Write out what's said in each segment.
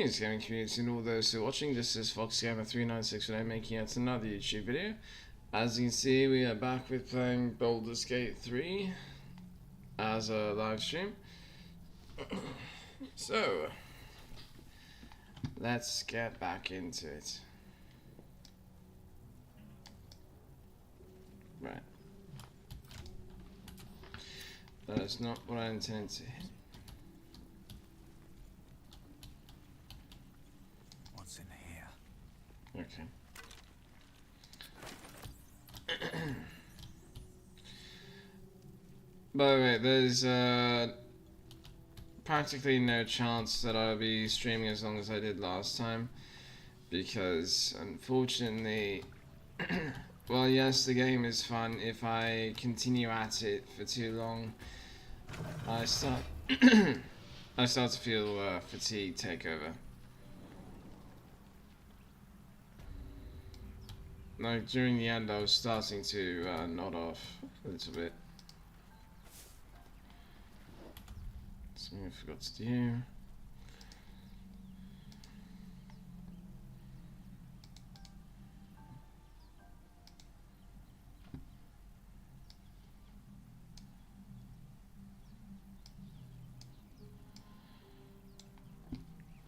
Greetings, gaming community, and all those who are watching. This is FoxGamer396 making yet another YouTube video. As you can see, we are back with playing Baldur's Gate 3 as a live stream. So, let's get back into it. Right. That is not what I intended to hit. Okay. By the way, there's practically no chance that I'll be streaming as long as I did last time, because unfortunately, well, yes, the game is fun. If I continue at it for too long, I start to feel fatigue take over. Like, during the end, I was starting to nod off a little bit. Something I forgot to do.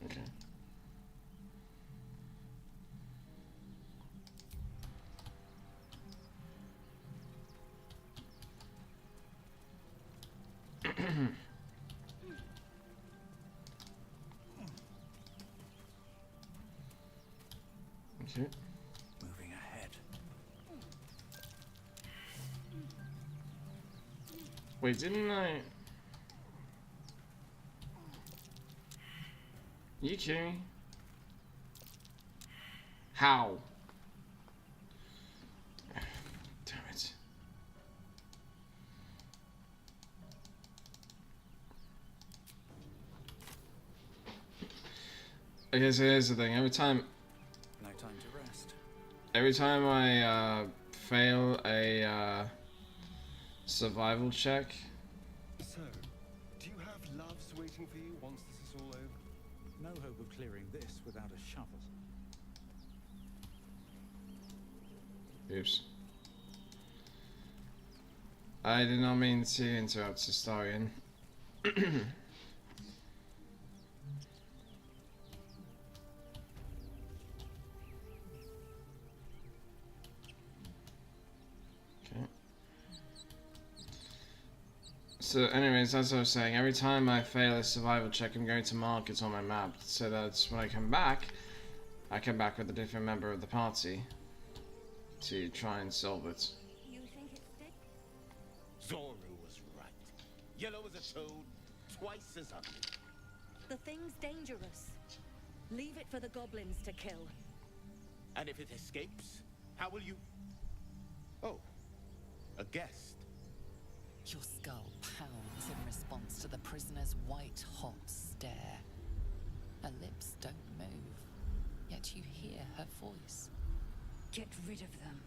Okay. Okay. Moving ahead. Wait, didn't I? You kidding me? How? Damn it. Okay, so here's the thing. Every time I fail a survival check. So, do you have loves waiting for you once this is all over? No hope of clearing this without a shovel. Oops. I did not mean to interrupt Historian. So anyways, as I was saying, every time I fail a survival check, I'm going to mark it on my map, so that when I come back with a different member of the party to try and solve it. You think it's thick? Zoru was right. Yellow as a toad, twice as ugly. The thing's dangerous. Leave it for the goblins to kill. And if it escapes, how will you... Oh, a guest. Your skull pounds in response to the prisoner's white-hot stare. Her lips don't move, yet you hear her voice. Get rid of them.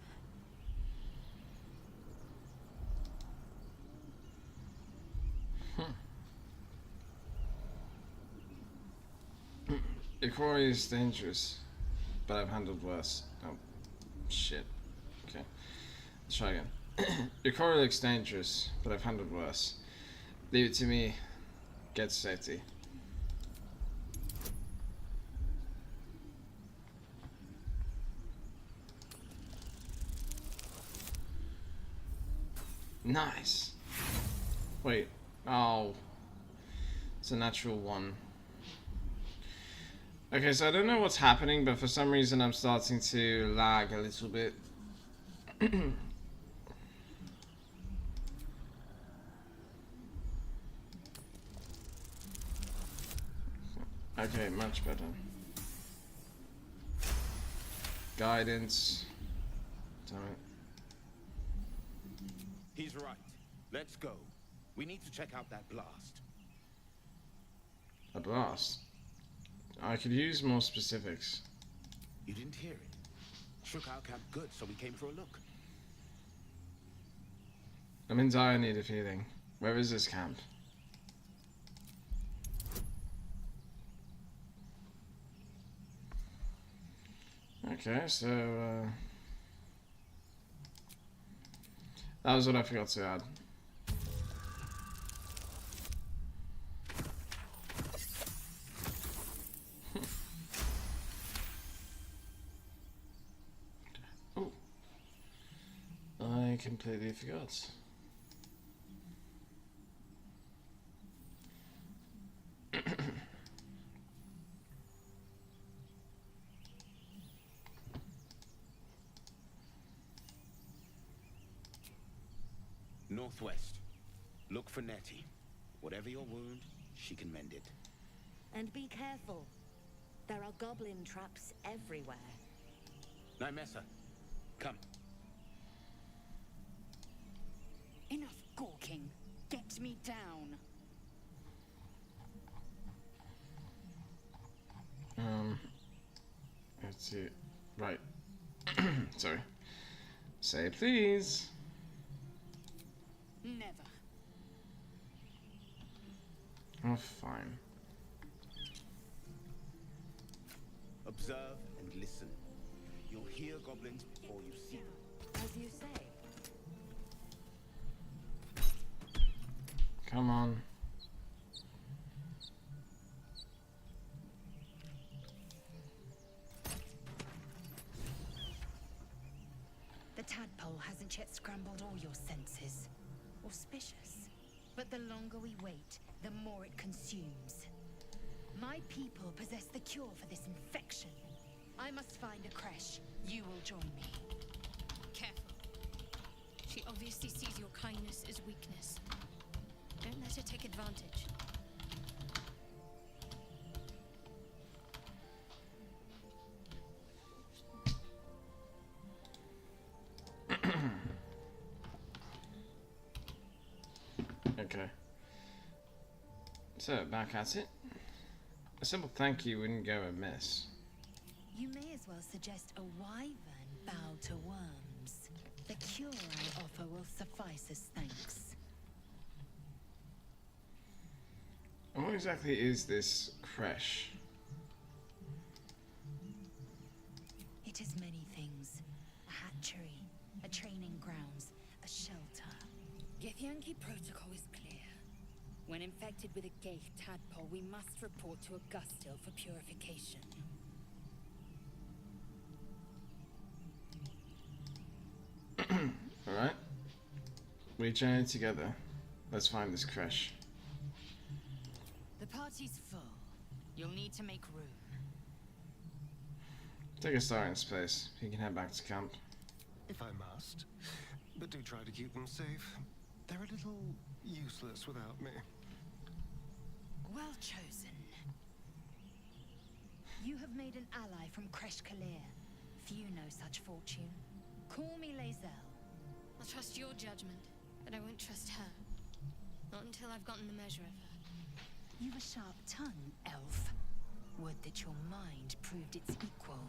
Ikori is dangerous, but I've handled worse. Oh, shit. Okay, let's try again. Ikori looks dangerous, but I've handled worse. Leave it to me. Get to safety. Nice. Wait. Oh. It's a natural one. Okay, so I don't know what's happening, but for some reason I'm starting to lag a little bit. Okay, much better. Guidance. Damn it. He's right. Let's go. We need to check out that blast. A blast? I could use more specifics. You didn't hear it. Shook our camp good, so we came for a look. I'm in dire need of healing. Where is this camp? Okay, so that was what I forgot to add. Oh, I completely forgot. Northwest. Look for Nettie. Whatever your wound, she can mend it. And be careful. There are goblin traps everywhere. Nymessa, come. Enough gawking. Get me down. Let's see. Right. Sorry. Say please. Never. Oh, fine. Observe and listen. You'll hear goblins before you see them. As you say. Come on. The tadpole hasn't yet scrambled all your senses. Auspicious. But the longer we wait, the more it consumes. My people possess the cure for this infection. I must find a creche. You will join me. Careful. She obviously sees your kindness as weakness. Don't let her take advantage. Okay. So, back at it. A simple thank you wouldn't go amiss. You may as well suggest a wyvern bow to worms. The cure I offer will suffice as thanks. What exactly is this creche? It is many things. A hatchery, a training grounds, a shelter. Githyanki protocol is clear. When infected with a Gaith tadpole, we must report to Augustil for purification. Alright. We journey together. Let's find this creche. The party's full. You'll need to make room. Take a star in space. You can head back to camp. If I must. But do try to keep them safe. They're a little useless without me. Well chosen. You have made an ally from Kresh Kalir. Few know such fortune. Call me Lae'zel. I'll trust your judgment, but I won't trust her. Not until I've gotten the measure of her. You've a sharp tongue, elf. Would that your mind proved its equal.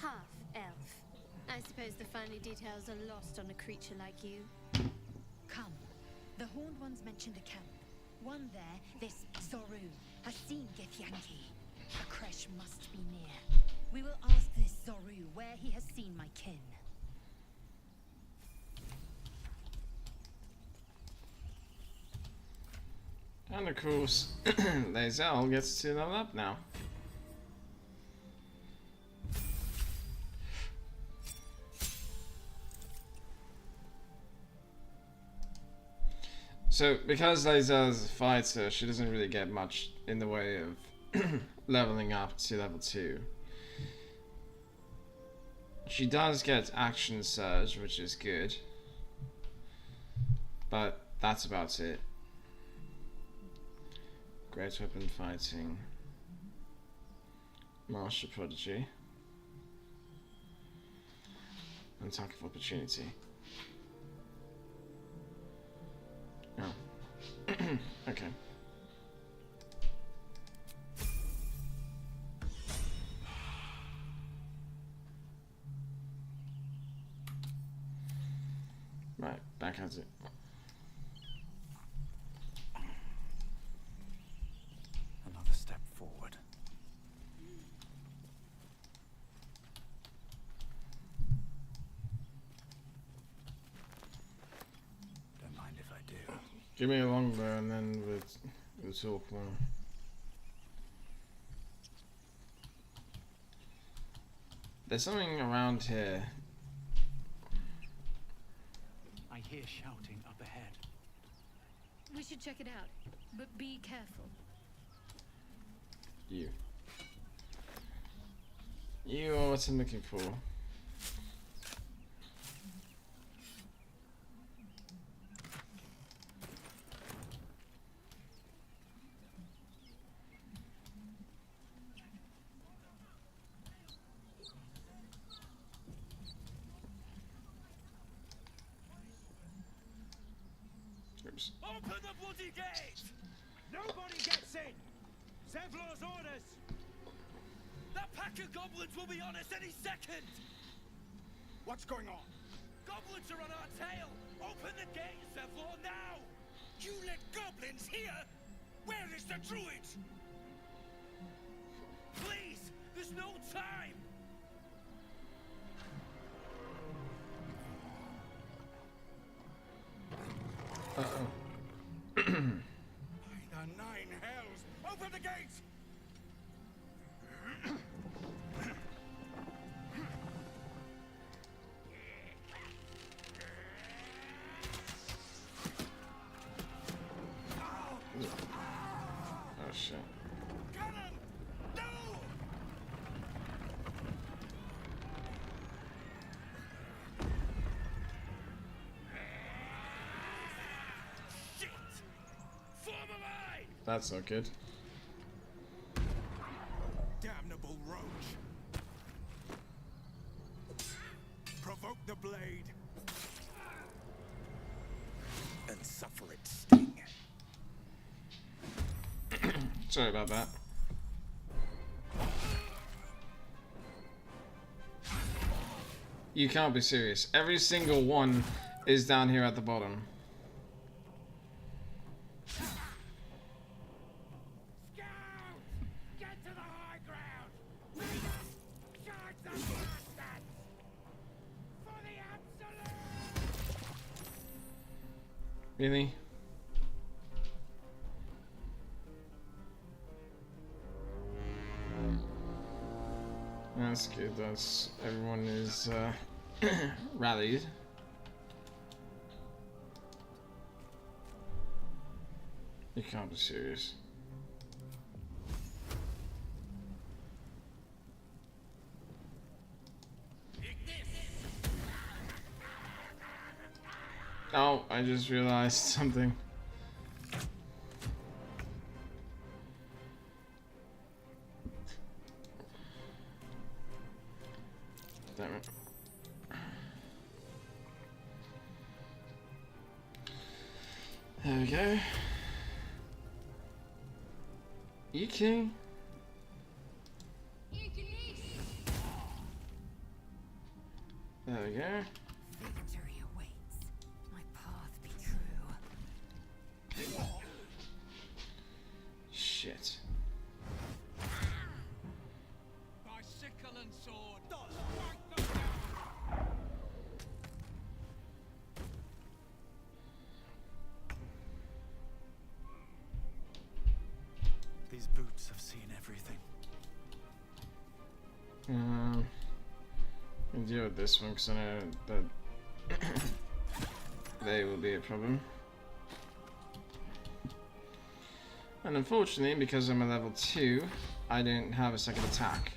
Half elf. I suppose the finer details are lost on a creature like you. Come. The Horned Ones mentioned a camp. One there, this Zoru, has seen Githyanki. A creche must be near. We will ask this Zoru where he has seen my kin. And of course, Lae'zel gets to level up now. So, because Lae'zel is a fighter, she doesn't really get much in the way of leveling up to level 2. She does get action surge, which is good. But that's about it. Great weapon fighting. Martial prodigy. And attack of opportunity. Oh. Okay. Right, back at it. Another step forward. Give me a longbow and then we'll talk more. There's something around here. I hear shouting up ahead. We should check it out, but be careful. You are what I'm looking for. Oops. Open the bloody gate! Nobody gets in! Zevlor's orders! That pack of goblins will be on us any second! What's going on? Goblins are on our tail! Open the gate, Zevlor, now! You let goblins here? Where is the druid? Please! There's no time! Uh-oh. By the nine hells! Open the gates! Oh shit. Cannon! No! Shit! Form a line! That's not good. Damnable roach! Provoke the blade! And suffer its sting. Sorry about that. You can't be serious. Every single one is down here at the bottom. Scout! Get to the high ground! Lead us! Charge the bastards! For the absolute! Really? That's good. That's everyone is rallied. You can't be serious. Oh, I just realized something. Damn it. There we go. You king. There we go. Victory awaits. My path be true. Shit. By sickle and sword! These boots have seen everything. I'll deal with this one because I know that they will be a problem. And unfortunately, because I'm a level 2, I don't have a second attack.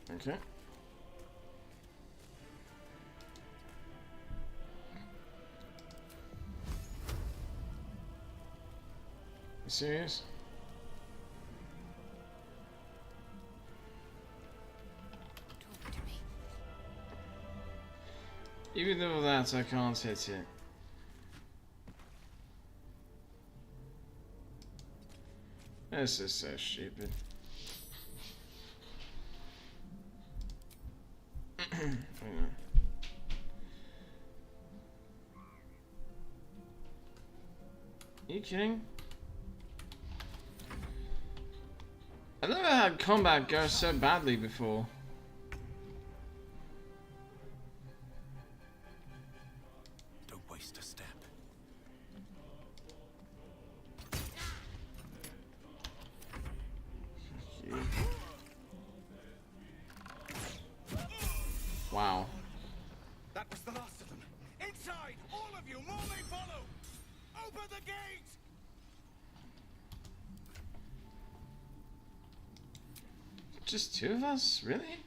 Okay. You serious? Talk to me. Even though that I can't hit it. This is so stupid. Hang on. Are you kidding? I've never had combat go so badly before. Don't waste a step. Wow. That was the last of them. Inside! All of you! More may follow! Open the gate! Just two of us? Really?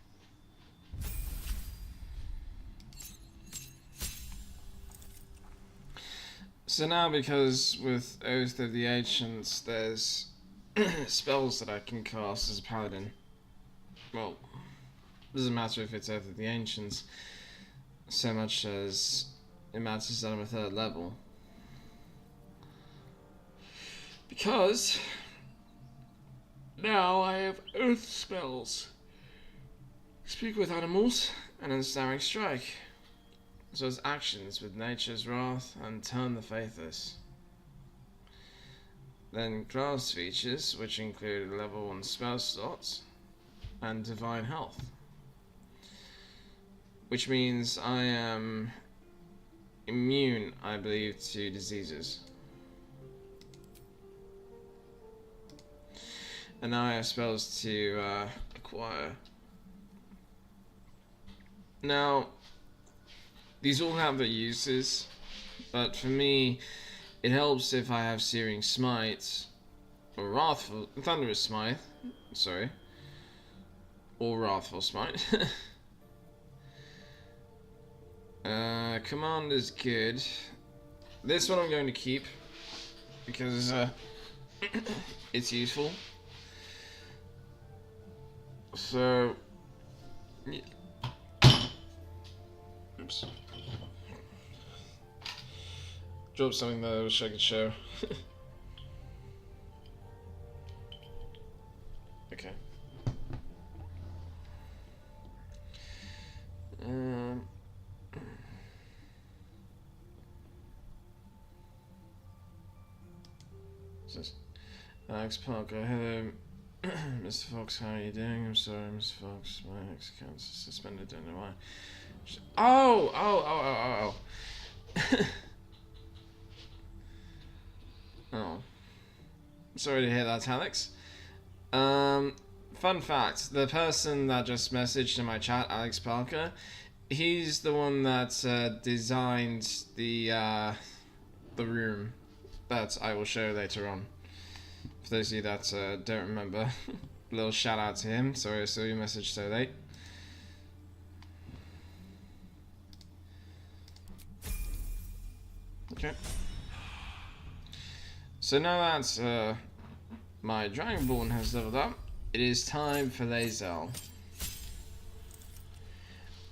So now, because with Oath of the Ancients, there's spells that I can cast as a paladin. Well, doesn't matter if it's Oath of the Ancients, so much as it matters that I'm a 3rd level. Because now I have Oath spells. Speak with animals and ensnaring strike. So as actions with Nature's Wrath and Turn the Faithless. Then class features, which include level 1 spell slots and Divine Health. Which means I am immune, I believe, to diseases. And now I have spells to acquire. Now, these all have their uses, but for me, it helps if I have Searing Smite, or Thunderous Smite, sorry, or Wrathful Smite. Command is good. This one I'm going to keep, because it's useful. So, yeah. Oops. Dropped something that I wish I could show. Okay. What's this? Alex Parker, hello. Mr. Fox, how are you doing? I'm sorry, Mr. Fox, my ex account's suspended, don't know why. Oh. Oh. Sorry to hear that, Alex. Fun fact, the person that just messaged in my chat, Alex Parker, he's the one that designed the room that I will show later on. For those of you that don't remember, a little shout out to him. Sorry I saw your message so late. Okay. So now that my Dragonborn has leveled up, it is time for Lae'zel.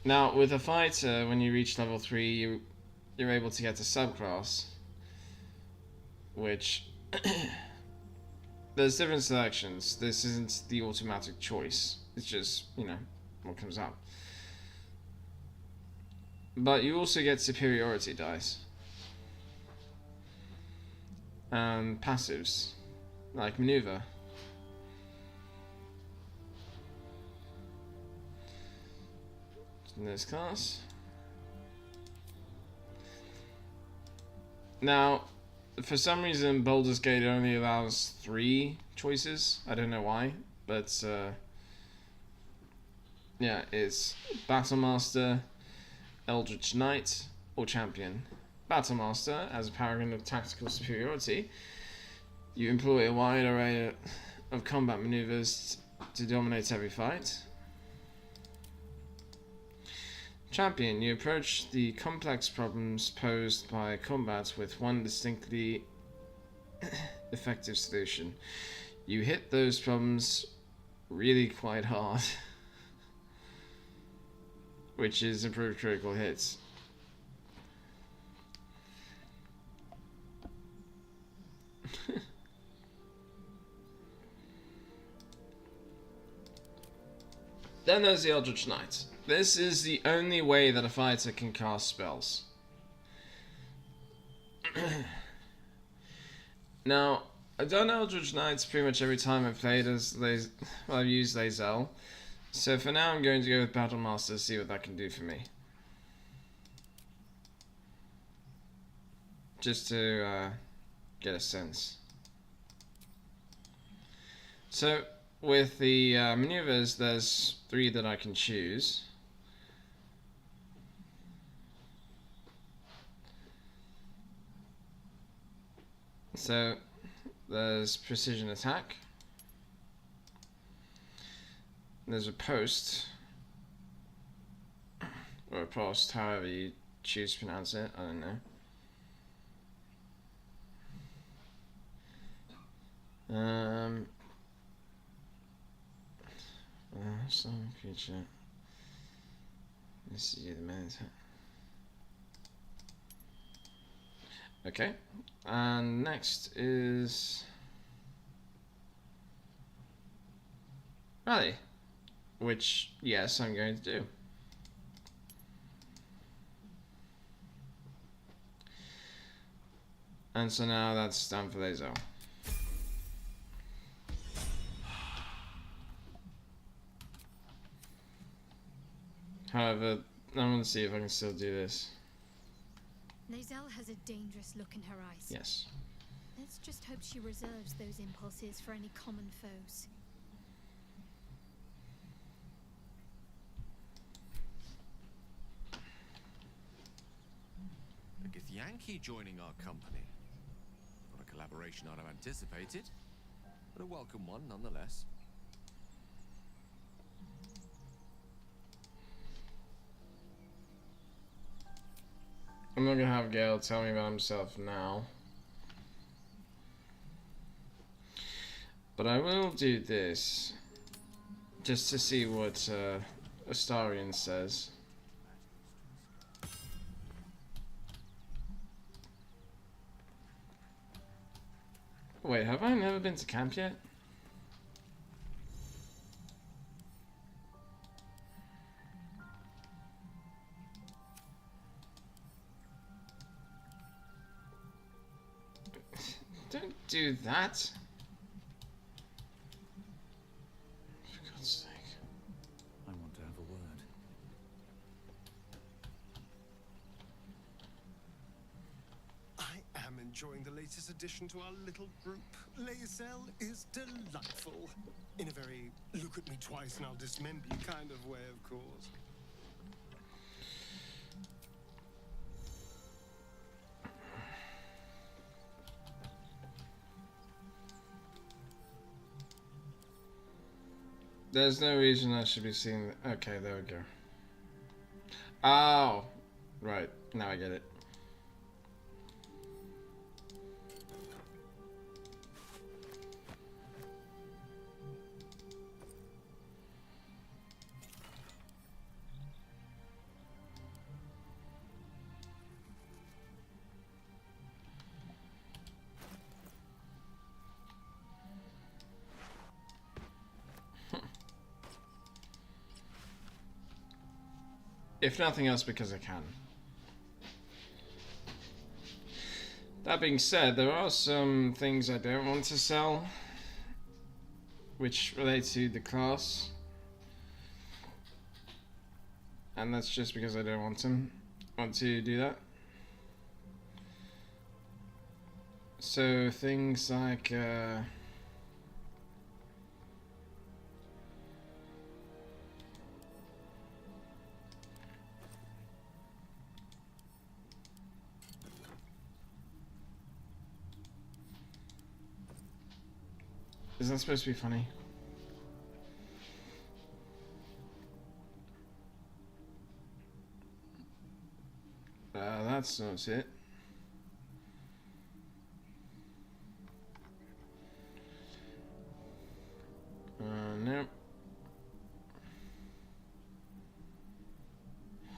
Now, with a fighter, when you reach level 3, you're able to get a subclass, which there's different selections. This isn't the automatic choice. It's just, you know, what comes up. But you also get superiority dice. And passives, like maneuver. In this class. Now, for some reason, Baldur's Gate only allows 3 choices. I don't know why, but yeah, it's Battlemaster, Eldritch Knight, or Champion. Battlemaster, as a paragon of tactical superiority, you employ a wide array of combat maneuvers to dominate every fight. Champion, you approach the complex problems posed by combat with one distinctly effective solution. You hit those problems really quite hard, which is improved critical hits. Then there's the Eldritch Knight. This is the only way that a fighter can cast spells. Now, I've done Eldritch Knights pretty much every time I've played as I've used Lae'zel. So for now I'm going to go with Battle Master to see what that can do for me. Just to get a sense. So with the maneuvers, there's 3 that I can choose. So there's precision attack. There's a post, or a post, however you choose to pronounce it, I don't know. Some creature. Let's see the main attack. Okay, and next is rally, which yes, I'm going to do. And so now that's done for Lae'zel. However, I want to see if I can still do this. Lae'zel has a dangerous look in her eyes. Yes. Let's just hope she reserves those impulses for any common foes. A Githyanki joining our company. Not a collaboration I'd have anticipated, but a welcome one nonetheless. I'm not gonna have Gale tell me about himself now. But I will do this just to see what Astarion says. Wait, have I never been to camp yet? Don't do that. For God's sake. I want to have a word. I am enjoying the latest addition to our little group. Lae'zel is delightful. In a very look at me twice and I'll dismember you kind of way, of course. There's no reason I should be seeing. Okay, there we go. Oh, right. Now I get it. If nothing else, because I can. That being said, there are some things I don't want to sell, which relate to the class, and that's just because I don't want to do that. So things like is that supposed to be funny? That's not it. No.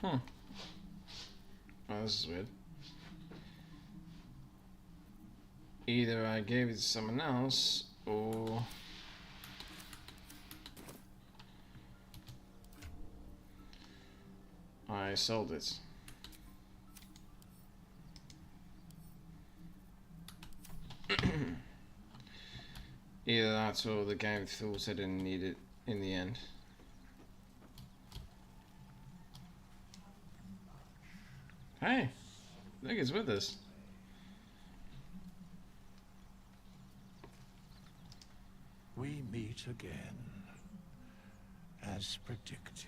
Huh. Oh, this is weird. Either I gave it to someone else, or I sold it. Either that or the game thought I didn't need it in the end. Hey, look, it's with us. We meet again, as predicted.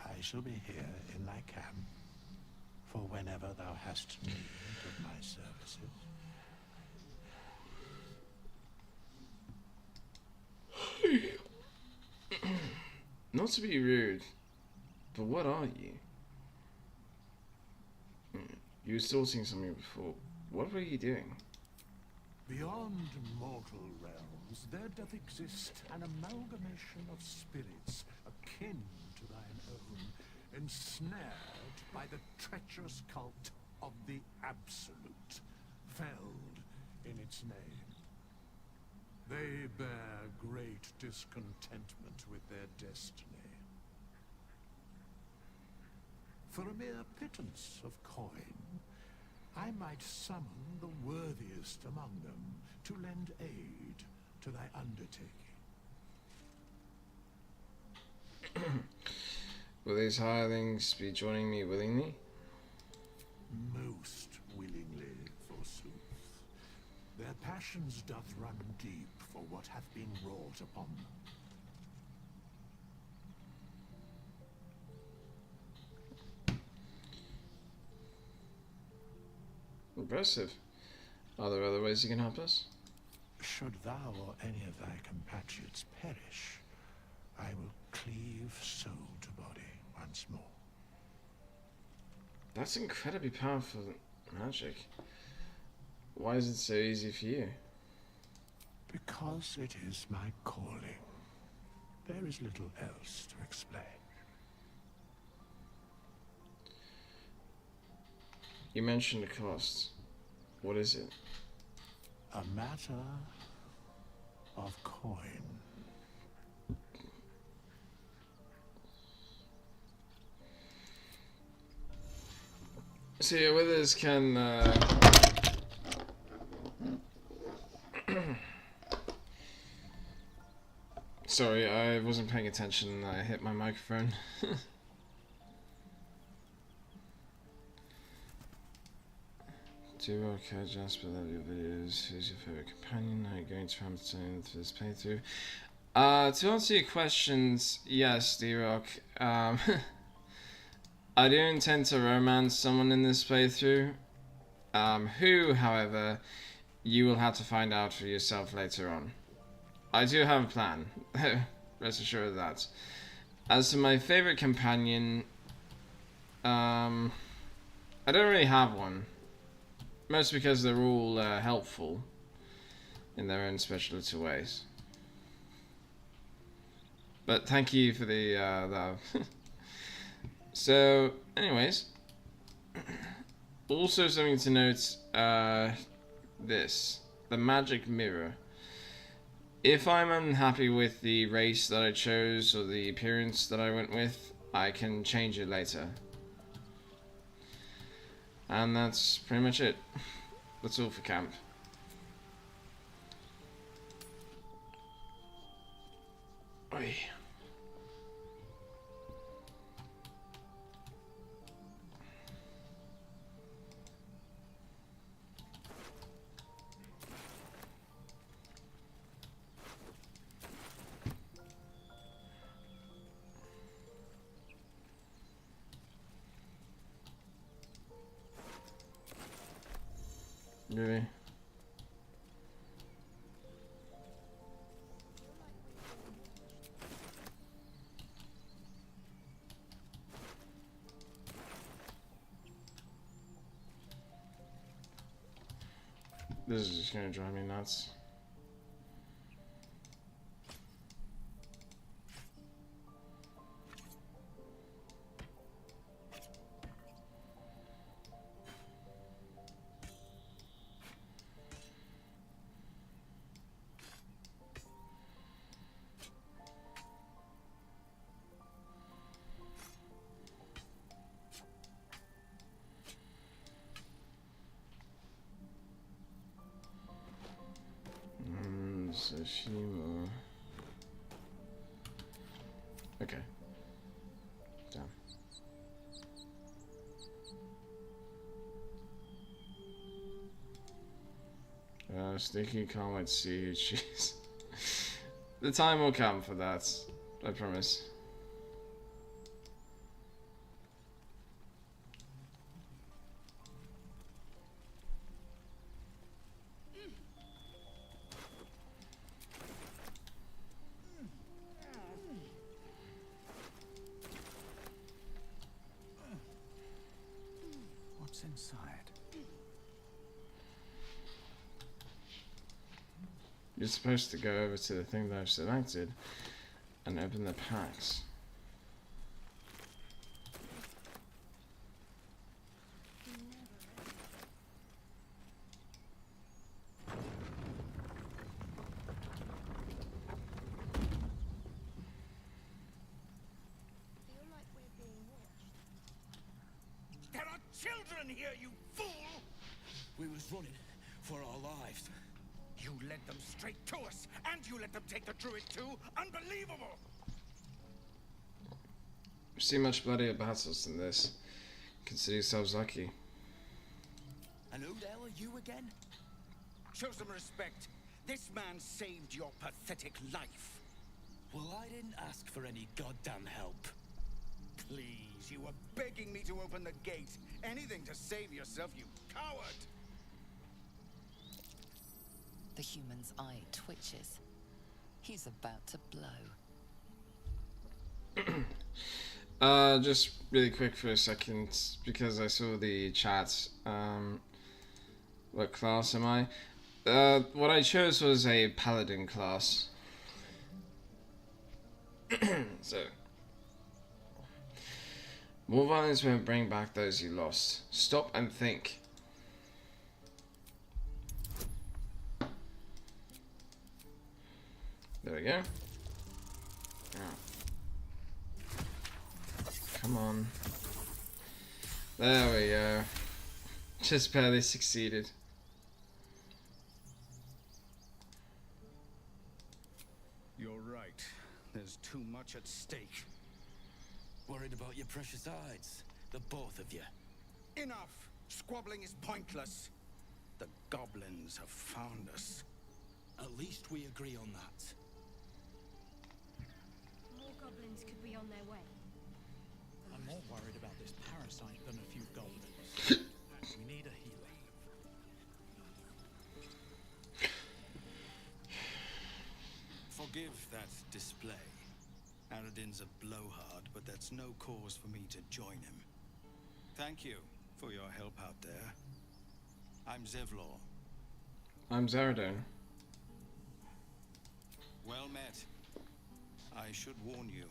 I shall be here in thy camp for whenever thou hast need of my services. Not to be rude, but what are you? You were sorting something before. What were you doing? Beyond mortal realms, there doth exist an amalgamation of spirits akin to thine own, ensnared by the treacherous cult of the Absolute, felled in its name. They bear great discontentment with their destiny. For a mere pittance of coin, I might summon the worthiest among them to lend aid to thy undertaking. Will these hirelings be joining me willingly? Most willingly, forsooth. Their passions doth run deep for what hath been wrought upon them. Impressive. Are there other ways you can help us? Should thou or any of thy compatriots perish, I will cleave soul to body once more. That's incredibly powerful magic. Why is it so easy for you? Because it is my calling. There is little else to explain. You mentioned the cost. What is it? A matter of coin. So your withers can sorry, I wasn't paying attention. I hit my microphone. Do okay, Jasper, love your videos. Who's your favorite companion? Are you going to Hamilton for this playthrough? To answer your questions, yes, D-Rock. I do intend to romance someone in this playthrough. Who, however, you will have to find out for yourself later on. I do have a plan. Rest assured of that. As to my favorite companion, I don't really have one. Mostly because they're all helpful in their own special little ways. But thank you for the love. So, anyways, also something to note, the magic mirror. If I'm unhappy with the race that I chose or the appearance that I went with, I can change it later. And that's pretty much it. That's all for camp. Oi. Really? This is just gonna drive me nuts. a few more. Okay. Damn. Sneaky can't wait to see you. Jeez. The time will come for that. I promise. What's inside? You're supposed to go over to the thing that I've selected and open the packs. There are children here, you fool! We was running for our lives. You led them straight to us, and you let them take the druid too? Unbelievable! We've seen much bloodier battles than this. Consider yourselves lucky. And who the hell are you again? Show some respect. This man saved your pathetic life. Well, I didn't ask for any goddamn help. Please, you were begging me to open the gate. Anything to save yourself, you coward! The human's eye twitches. He's about to blow. Just really quick for a second, because I saw the chat. What class am I? What I chose was a paladin class. So, more violence won't bring back those you lost. Stop and think. There we go. Oh. Come on. There we go. Just barely succeeded. You're right. There's too much at stake. Worried about your precious hides, the both of you. Enough! Squabbling is pointless. The goblins have found us. At least we agree on that. More goblins could be on their way. I'm more worried about this parasite than a few goblins. We need a healer. Forgive that display. Aradin's a blowhard, but that's no cause for me to join him. Thank you for your help out there. I'm Zevlor. I'm Zaradon. Well met. I should warn you,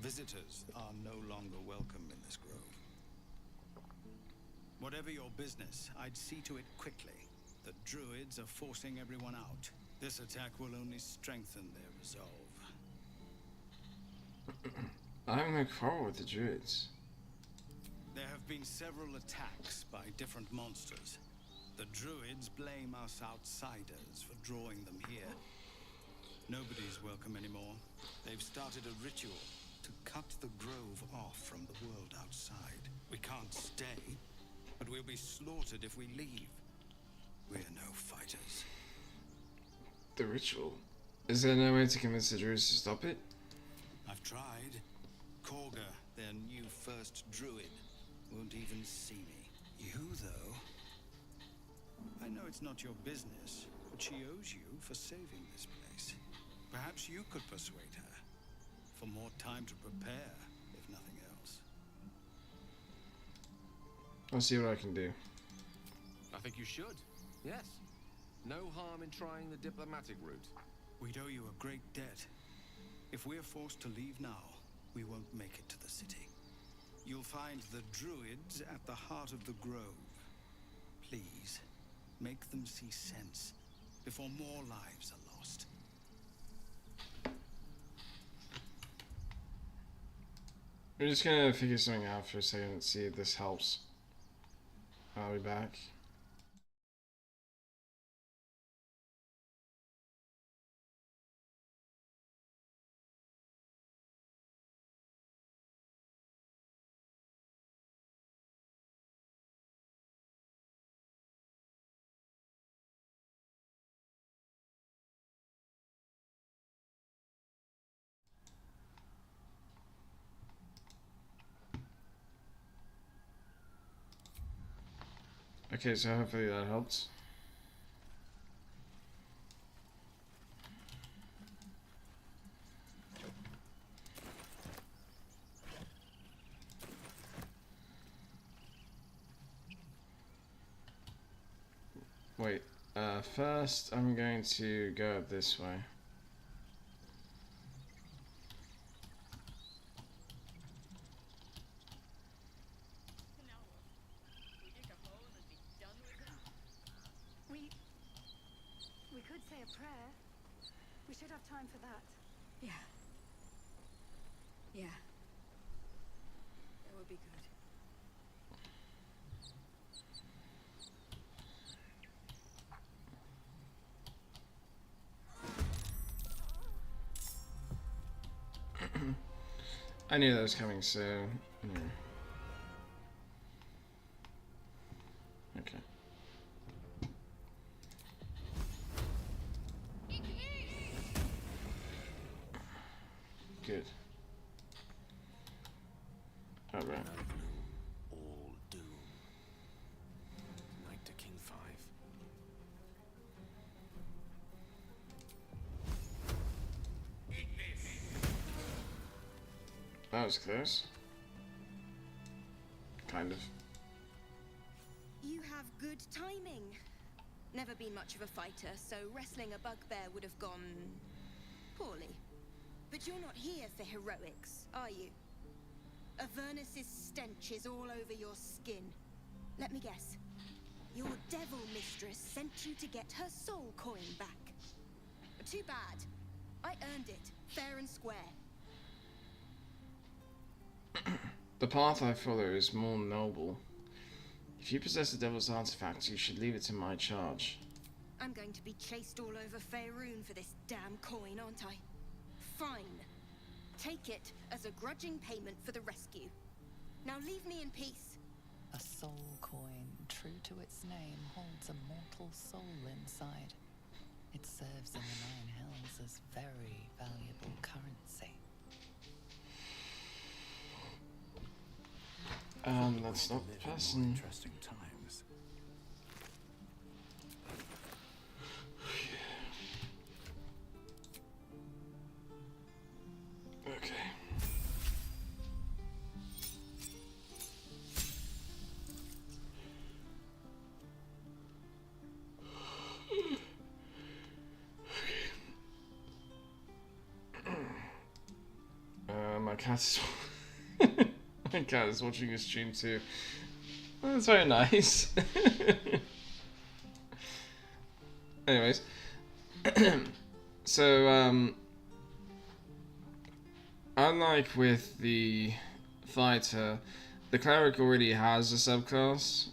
visitors are no longer welcome in this grove. Whatever your business, I'd see to it quickly. The druids are forcing everyone out. This attack will only strengthen their resolve. I have no quarrel with the druids. There have been several attacks by different monsters. The druids blame us outsiders for drawing them here. Nobody's welcome anymore. They've started a ritual to cut the grove off from the world outside. We can't stay, but we'll be slaughtered if we leave. We're no fighters. The ritual? Is there no way to convince the druids to stop it? I've tried. Korga, their new first druid, won't even see me. You, though? I know it's not your business, but she owes you for saving this place. Perhaps you could persuade her. For more time to prepare, if nothing else. I'll see what I can do. I think you should. Yes. No harm in trying the diplomatic route. We'd owe you a great debt. If we're forced to leave now, we won't make it to the city. You'll find the druids at the heart of the grove. Please, make them see sense before more lives are lost. I'm just gonna figure something out for a second and see if this helps. I'll be back. Okay, so hopefully that helps. Wait, first I'm going to go up this way. We could say a prayer. We should have time for that. Yeah. Yeah. That would be good. I knew that was coming, so yeah. Okay. Good. All right. All doom. Knight to King 5. That was close. Kind of. You have good timing. Never been much of a fighter, so wrestling a bugbear would have gone poorly. But you're not here for heroics, are you? Avernus's stench is all over your skin. Let me guess. Your devil mistress sent you to get her soul coin back. Too bad. I earned it, fair and square. The path I follow is more noble. If you possess the devil's artifact, you should leave it to my charge. I'm going to be chased all over Faerun for this damn coin, aren't I? Fine. Take it as a grudging payment for the rescue. Now leave me in peace. A soul coin, true to its name, holds a mortal soul inside. It serves in the Nine Hells as very valuable currency. That's not the person. Interesting times. Okay. My cat is my cat is watching a stream too. Oh, that's very nice. Anyways, so unlike with the fighter, the cleric already has a subclass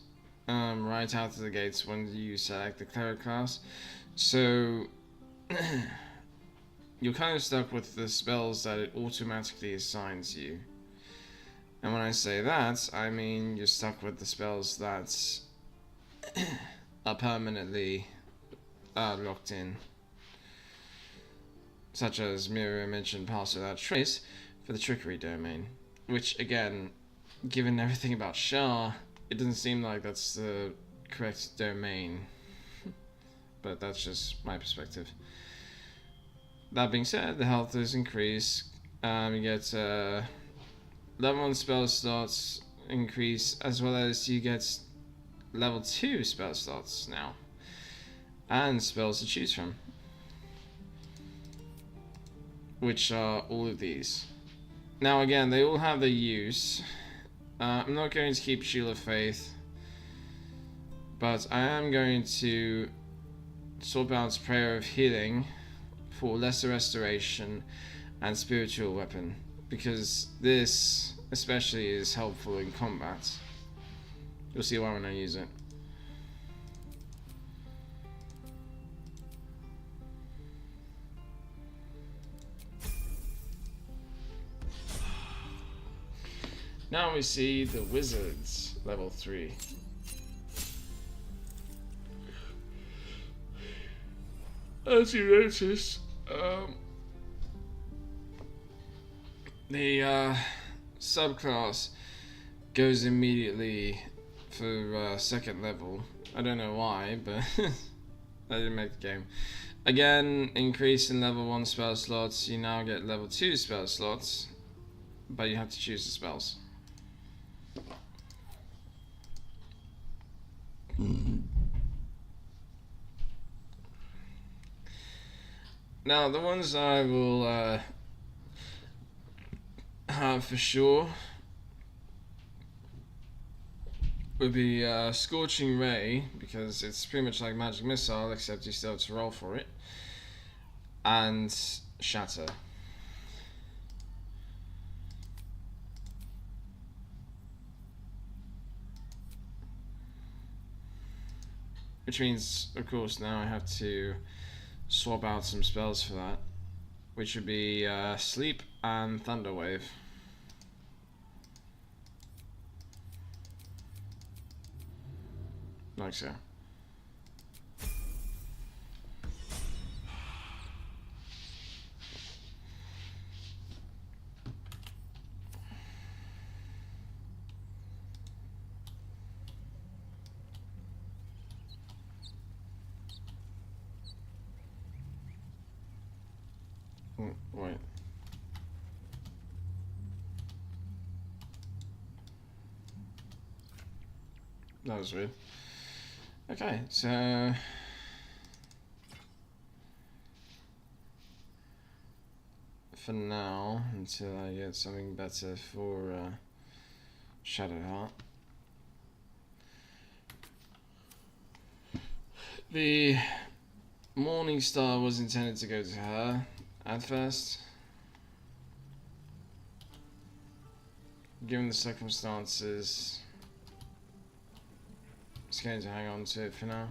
right out of the gates when you select the cleric class. So you're kind of stuck with the spells that it automatically assigns you. And when I say that, I mean you're stuck with the spells that are permanently locked in, such as Mirror Image and Pass Without Trace for the Trickery domain, which again, given everything about Shah, it doesn't seem like that's the correct domain, but that's just my perspective. That being said, the health is increased, you get level 1 spell slots increase, as well as you get level 2 spell slots now, and spells to choose from, which are all of these. Now again, they all have their use. I'm not going to keep Shield of Faith, but I am going to swap out Prayer of Healing for Lesser Restoration and Spiritual Weapon, because this especially is helpful in combat. You'll see why when I use it. Now we see the Wizards, level 3. As you notice, the subclass goes immediately for second level, I don't know why, but I didn't make the game. Again, increase in level 1 spell slots. You now get level 2 spell slots, but you have to choose the spells. Now, the ones I will have for sure would be Scorching Ray, because it's pretty much like Magic Missile, except you still have to roll for it, and Shatter. Which means, of course, now I have to swap out some spells for that, which would be Sleep and Thunder Wave. Like so. Wait. That was weird. Okay, so for now, until I get something better for Shadowheart, the Morning Star was intended to go to her at first. Given the circumstances, just going to hang on to it for now.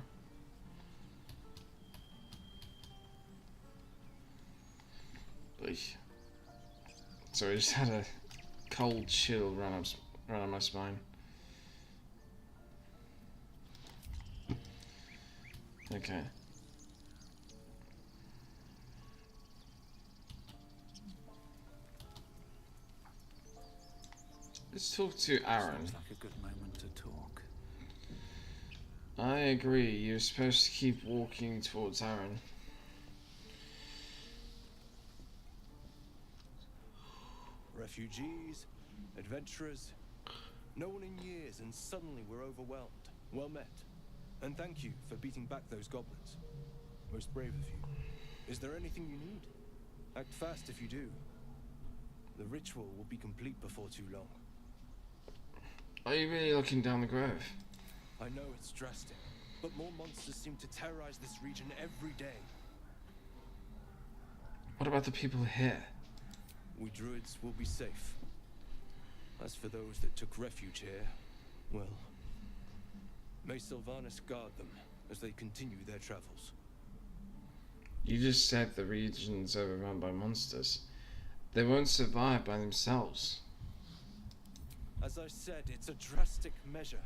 Sorry, I just had a cold chill run up my spine. Okay. Let's talk to Aaron. Seems like a good moment to talk. I agree. You're supposed to keep walking towards Aaron. Refugees, adventurers, no one in years, and suddenly we're overwhelmed. Well met. And thank you for beating back those goblins. Most brave of you. Is there anything you need? Act fast if you do. The ritual will be complete before too long. Are you really looking down the grove? I know it's drastic, but more monsters seem to terrorize this region every day. What about the people here? We druids will be safe. As for those that took refuge here, well, may Sylvanas guard them as they continue their travels. You just said the region's overrun by monsters. They won't survive by themselves. As I said, it's a drastic measure,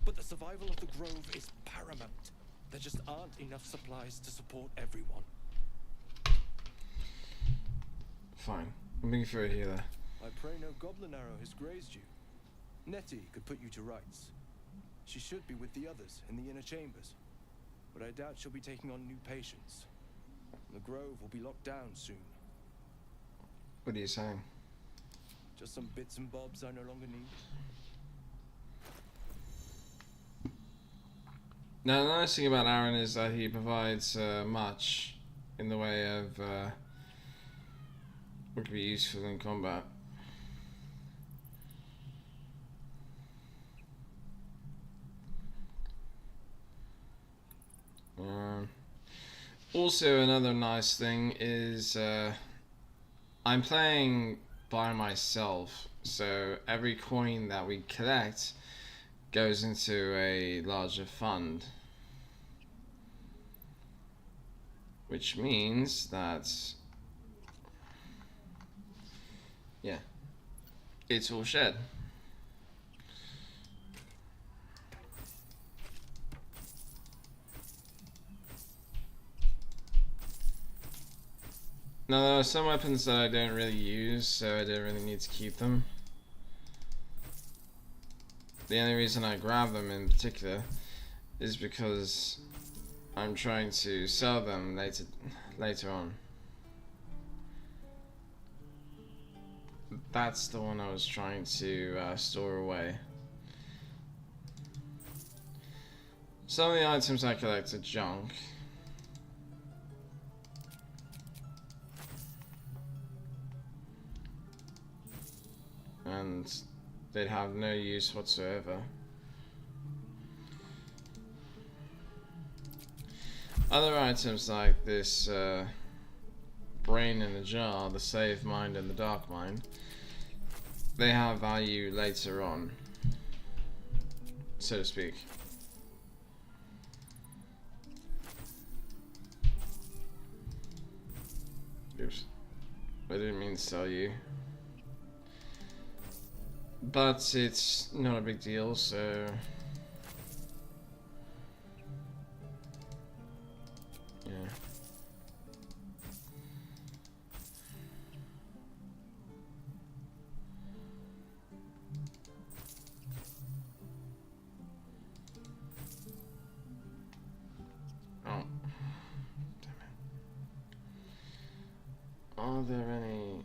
but the survival of the grove is paramount. There just aren't enough supplies to support everyone. Fine. I'm being through a healer. I pray no goblin arrow has grazed you. Nettie could put you to rights. She should be with the others in the inner chambers, but I doubt she'll be taking on new patients. The grove will be locked down soon. What are you saying? Just some bits and bobs I no longer need. Now, the nice thing about Aaron is that he provides much in the way of what could be useful in combat. Also, another nice thing is I'm playing by myself, so every coin that we collect goes into a larger fund, which means that, yeah, it's all shared. Now, there are some weapons that I don't really use, so I don't really need to keep them. The only reason I grab them in particular is because I'm trying to sell them later on. That's the one I was trying to store away. Some of the items I collect are junk. And they'd have no use whatsoever. Other items like this brain in a jar, the save mind and the dark mind, they have value later on, so to speak. Oops. I didn't mean to sell you. But it's not a big deal, so... yeah. Oh. Damn it. Are there any...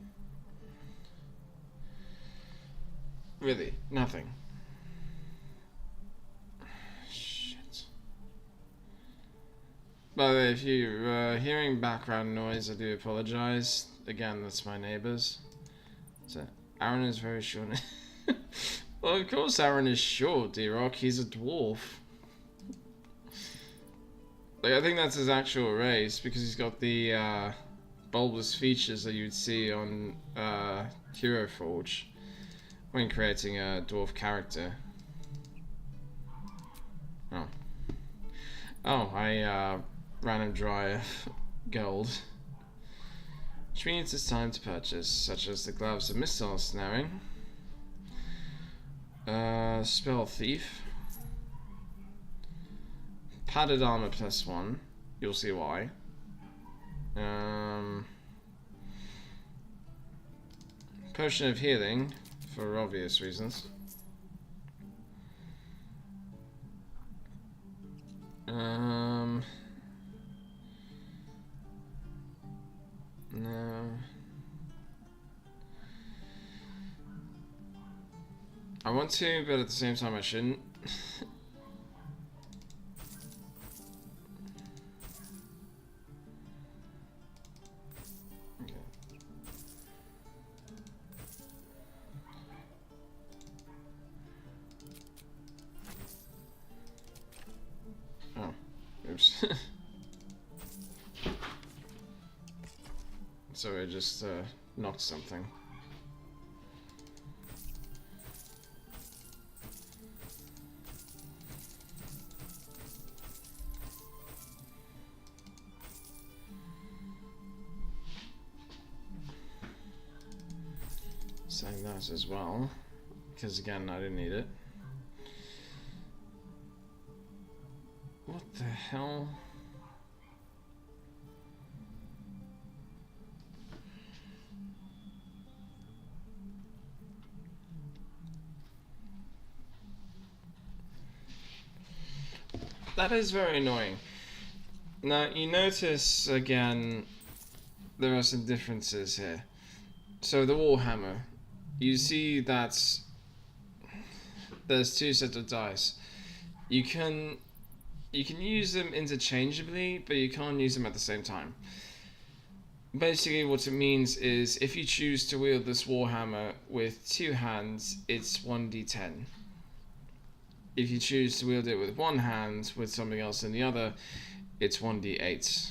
Really, nothing. Shit. By the way, if you're hearing background noise, I do apologize. Again, that's my neighbors. So, Aaron is very short. Well, of course Aaron is short, D-Rock. He's a dwarf. Like, I think that's his actual race, because he's got the bulbous features that you'd see on Hero Forge when creating a dwarf character. Oh. Oh, I ran him dry of gold. Which means it's time to purchase, such as the gloves of missile snaring, spell thief, padded armor +1, you'll see why. Potion of healing, for obvious reasons. No. I want to, but at the same time I shouldn't. Okay. Oh, oops. So I just knocked something. Saying that as well, because again I didn't need it. What the hell? That is very annoying. Now, you notice, again, there are some differences here. So, the Warhammer, you see that there's two sets of dice. You can use them interchangeably, but you can't use them at the same time. Basically, what it means is, if you choose to wield this Warhammer with two hands, it's 1d10. If you choose to wield it with one hand, with something else in the other, it's 1d8.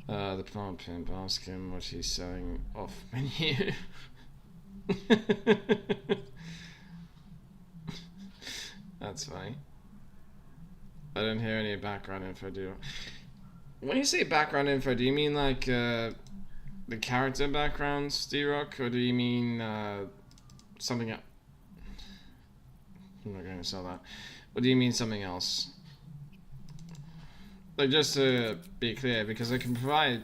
The plant pimp, ask him what he's selling off menu. That's funny. I don't hear any background info, do you? When you say background info, do you mean like the character backgrounds, D-Rock, or do you mean something else? I'm not going to sell that. Or do you mean something else? Like, just to be clear, because I can provide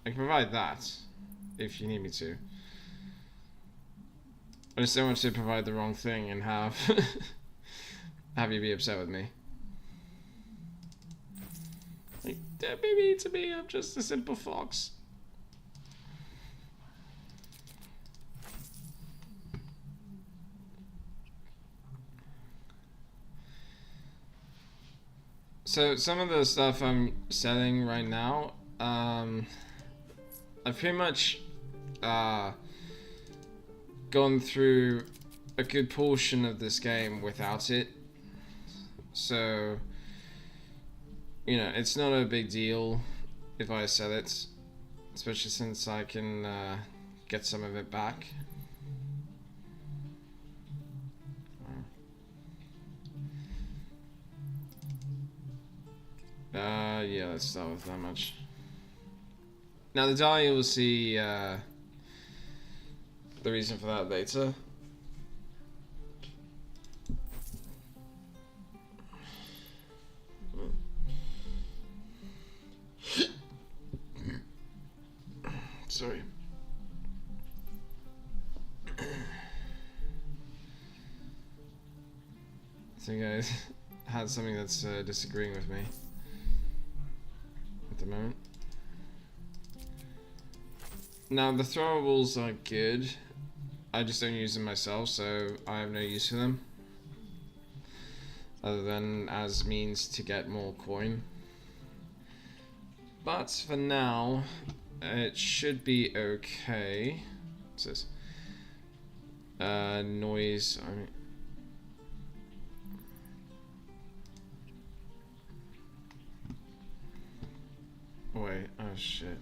that if you need me to. I just don't want to provide the wrong thing and have have you be upset with me. Like, maybe to me, I'm just a simple fox. So some of the stuff I'm selling right now, I've pretty much gone through a good portion of this game without it. So, you know, it's not a big deal if I sell it, especially since I can get some of it back. Yeah, let's start with that much. Now the die, you'll see the reason for that later. Sorry. I think I had something that's disagreeing with me at the moment. Now the throwables are good. I just don't use them myself, so I have no use for them. Other than as means to get more coin. But for now, it should be okay. What's this? Noise. I mean, wait. Oh shit.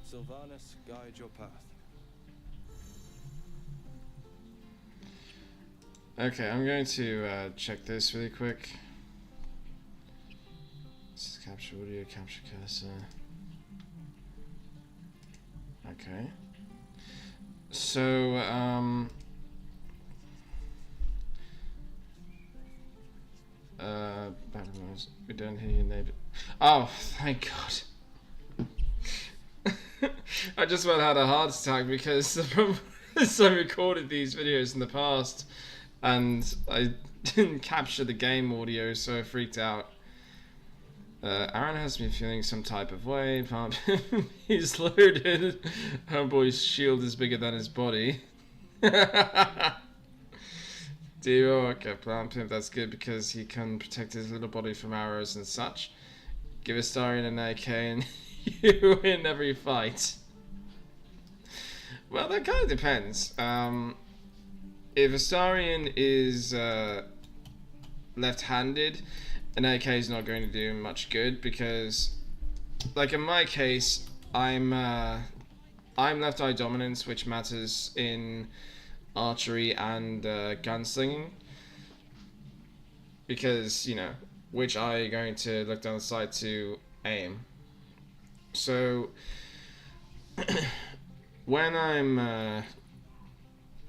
Sylvanus, guide your path. Okay, I'm going to check this really quick. This is capture audio, capture cursor. Okay. So, background noise. We don't hear your neighbor. Oh, thank God. I just about had a heart attack because the problem is I recorded these videos in the past and I didn't capture the game audio, so I freaked out. Aaron has me feeling some type of way. He's loaded. Homeboy's shield is bigger than his body. Okay, plant pimp, that's good because he can protect his little body from arrows and such. Give Astarion an AK and you win every fight. Well, that kind of depends. If Astarion is left-handed, an AK is not going to do much good because, like in my case, I'm left eye dominance, which matters in archery and gunslinging. Because, you know, which eye are you going to look down the sight to aim? So, when I'm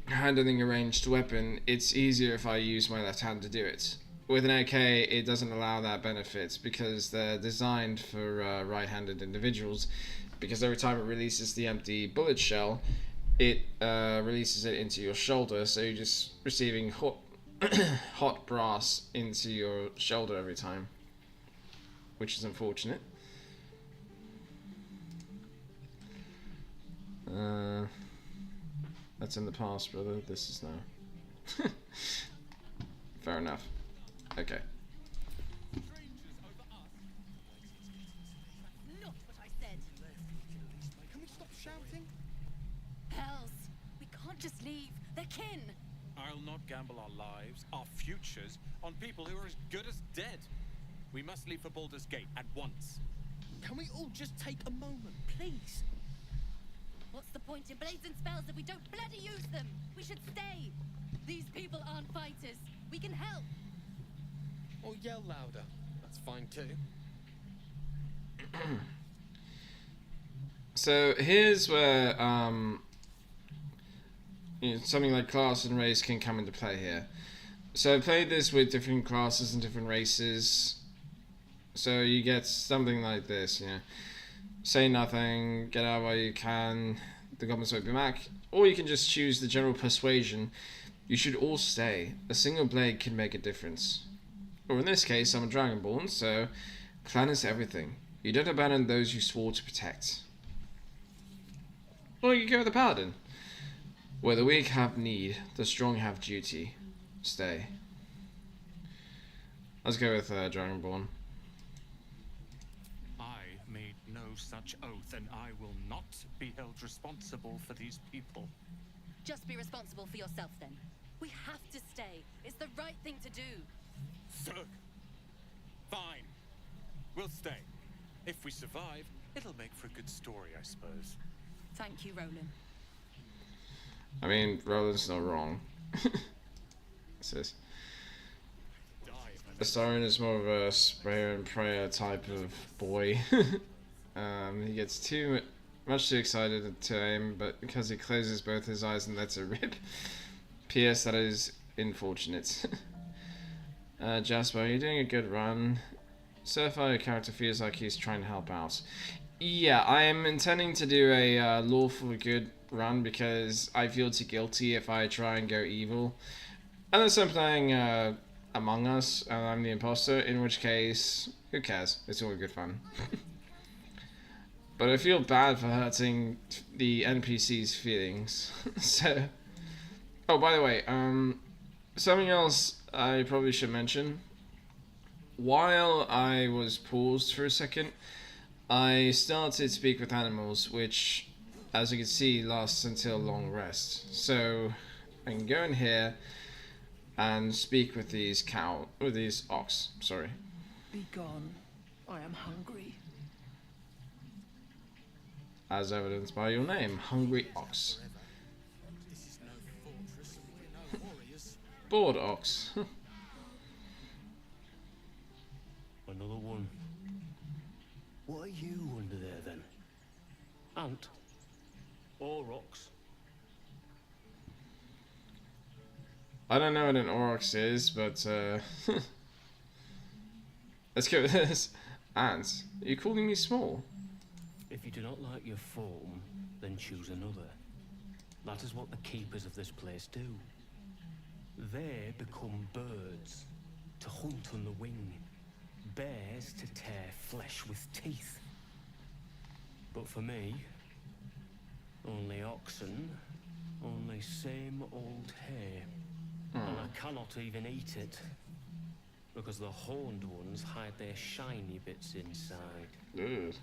handling a ranged weapon, it's easier if I use my left hand to do it. With an AK, it doesn't allow that benefit because they're designed for right-handed individuals. Because every time it releases the empty bullet shell, it releases it into your shoulder, so you're just receiving hot brass into your shoulder every time, which is unfortunate. That's in the past, brother. This is now. Fair enough. Okay. Not what I said. Can we stop shouting? Hells, we can't just leave. They're kin. I'll not gamble our lives, our futures, on people who are as good as dead. We must leave for Baldur's Gate at once. Can we all just take a moment, please? What's the point in blazing spells if we don't bloody use them? We should stay. These people aren't fighters. We can help. Or yell louder. That's fine too. So here's where you know, something like class and race can come into play here. So I played this with different classes and different races. So you get something like this, you know. Say nothing, get out while you can, the goblins won't be back. Or you can just choose the general persuasion. You should all stay. A single blade can make a difference. Or in this case, I'm a Dragonborn, so clan is everything. You don't abandon those you swore to protect. Or you go with the Paladin. Where the weak have need, the strong have duty. Stay. Let's go with Dragonborn. I made no such oath, and I will not be held responsible for these people. Just be responsible for yourself then. We have to stay. It's the right thing to do. Zerg. Fine. We'll stay. If we survive, it'll make for a good story, I suppose. Thank you, Roland. I mean, Roland's not wrong. Says Astarion is more of a sprayer and prayer type of boy. He gets much too excited to aim, but because he closes both his eyes and lets it rip. P.S. That is unfortunate. Jasper, you're doing a good run. So far your character feels like he's trying to help out. Yeah, I am intending to do a lawful good run because I feel too guilty if I try and go evil. Unless I'm playing Among Us and I'm the imposter, in which case, who cares? It's all good fun. But I feel bad for hurting the NPC's feelings. So, oh, by the way, something else I probably should mention. While I was paused for a second, I started to speak with animals, which, as you can see, lasts until long rest. So I can go in here and speak with these ox. Sorry. Be gone. I am hungry. As evidenced by your name, Hungry Ox. Bored Ox. Another one. What are you under there then? Ant? Or ox? I don't know what an Aurochs is, but let's go with this. Ant, are you calling me small? If you do not like your form, then choose another. That is what the keepers of this place do. They become birds, to hunt on the wing. Bears to tear flesh with teeth. But for me, only oxen, only same old hay. And I cannot even eat it. Because the horned ones hide their shiny bits inside. Ugh.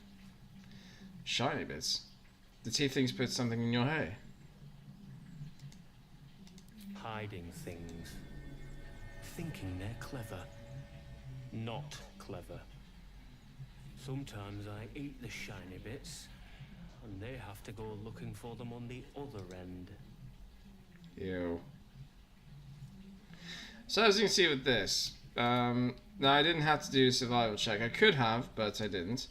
Shiny bits? The teeth things put something in your hay? Hiding things. Thinking they're clever. Not clever. Sometimes I eat the shiny bits, and they have to go looking for them on the other end. Ew. So as you can see with this, now I didn't have to do a survival check. I could have, but I didn't.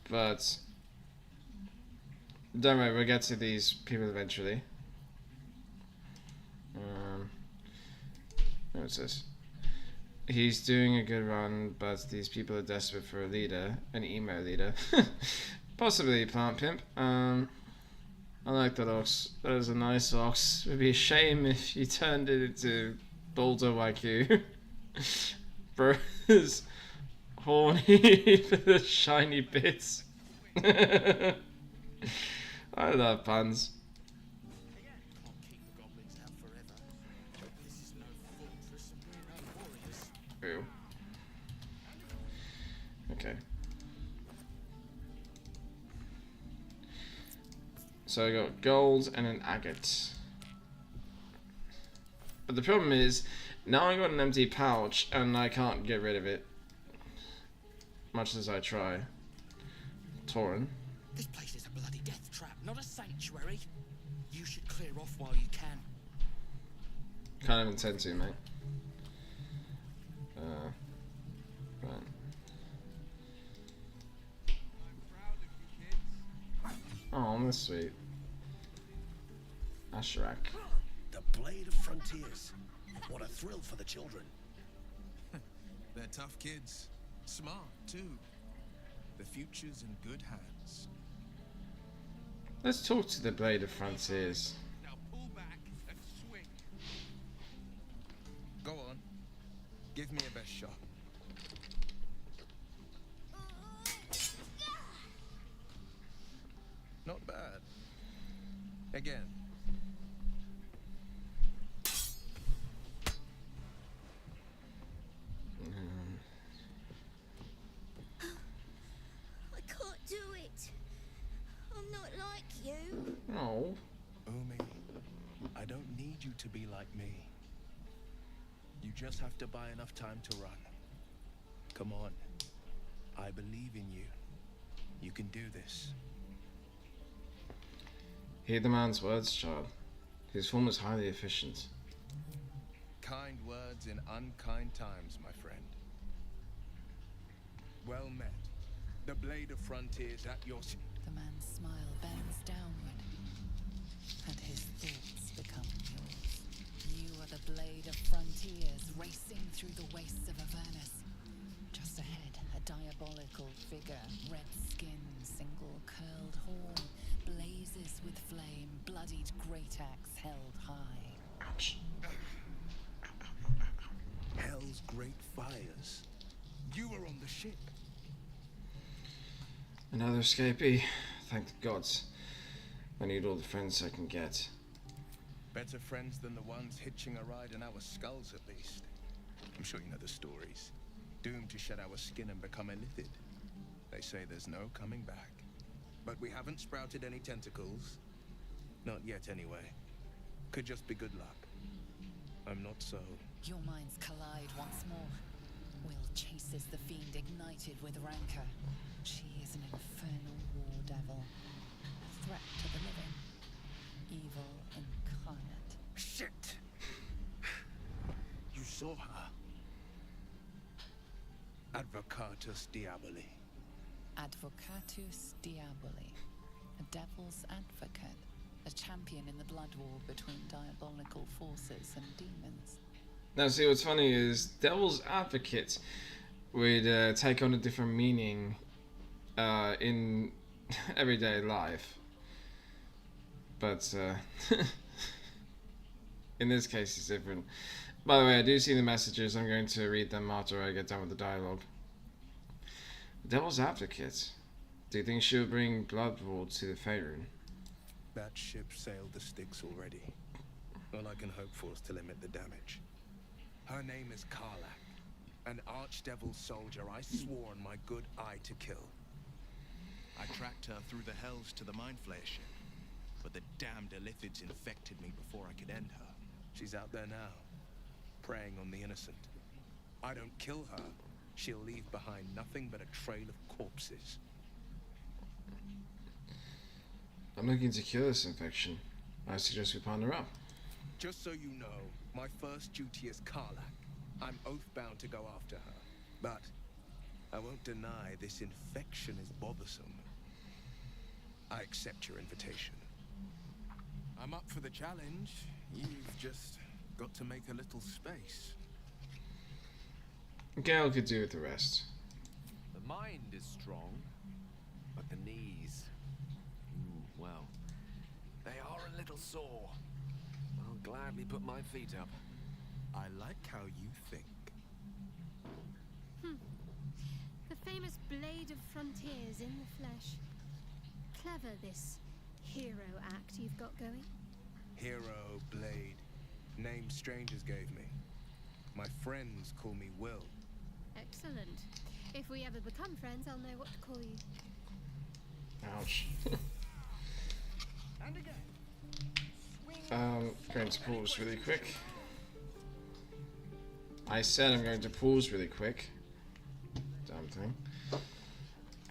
But don't worry, we'll get to these people eventually. What's this? He's doing a good run, but these people are desperate for a leader, an emo leader. Possibly a plant pimp. I like that ox. That is a nice ox. It would be a shame if you turned it into Baldur like you. Bro is horny for the shiny bits. I love puns. Ew. Okay. So I got gold and an agate. But the problem is, now I got an empty pouch and I can't get rid of it. Much as I try. Torin. This place is a bloody death trap, not a sanctuary. You should clear off while you can. Kind of intend to, mate. Right. Oh, that's sweet. Asherak. The Blade of Frontiers. What a thrill for the children. They're tough kids. Smart, too. The future's in good hands. Let's talk to the Blade of Frontiers. Now pull back Give me a best shot. Not bad. Again. I can't do it. I'm not like you. No. Umi, I don't need you to be like me. You just have to buy enough time to run. Come on. I believe in you. You can do this. Hear the man's words, child. His form is highly efficient. Kind words in unkind times, my friend. Well met. The blade of frontiers at your... The man's smile bends downward, and his thoughts become yours. You are the blade of frontiers racing through the wastes of Avernus. Just ahead, a diabolical figure, red skin, single curled horn, blazes with flame, bloodied great axe held high. Ouch. Hell's great fires. You were on the ship. Another escapee. Thank the gods. I need all the friends I can get. Better friends than the ones hitching a ride in our skulls, at least. I'm sure you know the stories. Doomed to shed our skin and become illithid. They say there's no coming back. But we haven't sprouted any tentacles. Not yet, anyway. Could just be good luck. I'm not so... Your minds collide once more. Will chases the fiend ignited with rancor. She is an infernal war devil. A threat to the living. Evil incarnate. Shit! You saw her. Advocatus Diaboli. Advocatus Diaboli. A devil's advocate. A champion in the blood war between diabolical forces and demons. Now, see, what's funny is devil's advocate would take on a different meaning in everyday life. But in this case, it's different. By the way, I do see the messages. I'm going to read them after I get done with the dialogue. Devil's advocate. Do you think she'll bring Bloodward to the Faerun? That ship sailed the Styx already. All I can hope for is to limit the damage. Her name is Karlak, an archdevil soldier I swore on my good eye to kill. I tracked her through the hells to the Mind Flayer ship, but the damned Illithids infected me before I could end her. She's out there now, preying on the innocent. I don't kill her, she'll leave behind nothing but a trail of corpses. I'm looking to cure this infection. I suggest we partner up. Just so you know, my first duty is Karlak. I'm oath-bound to go after her. But I won't deny this infection is bothersome. I accept your invitation. I'm up for the challenge. You've just got to make a little space. Gale could do with the rest. The mind is strong, but the knees... well, they are a little sore. I'll gladly put my feet up. I like how you think. The famous Blade of Frontiers in the flesh. Clever, this hero act you've got going. Hero, Blade. Name strangers gave me. My friends call me Will. Excellent. If we ever become friends, I'll know what to call you. Ouch. And again. Going to pause really quick. I said I'm going to pause really quick. Damn thing.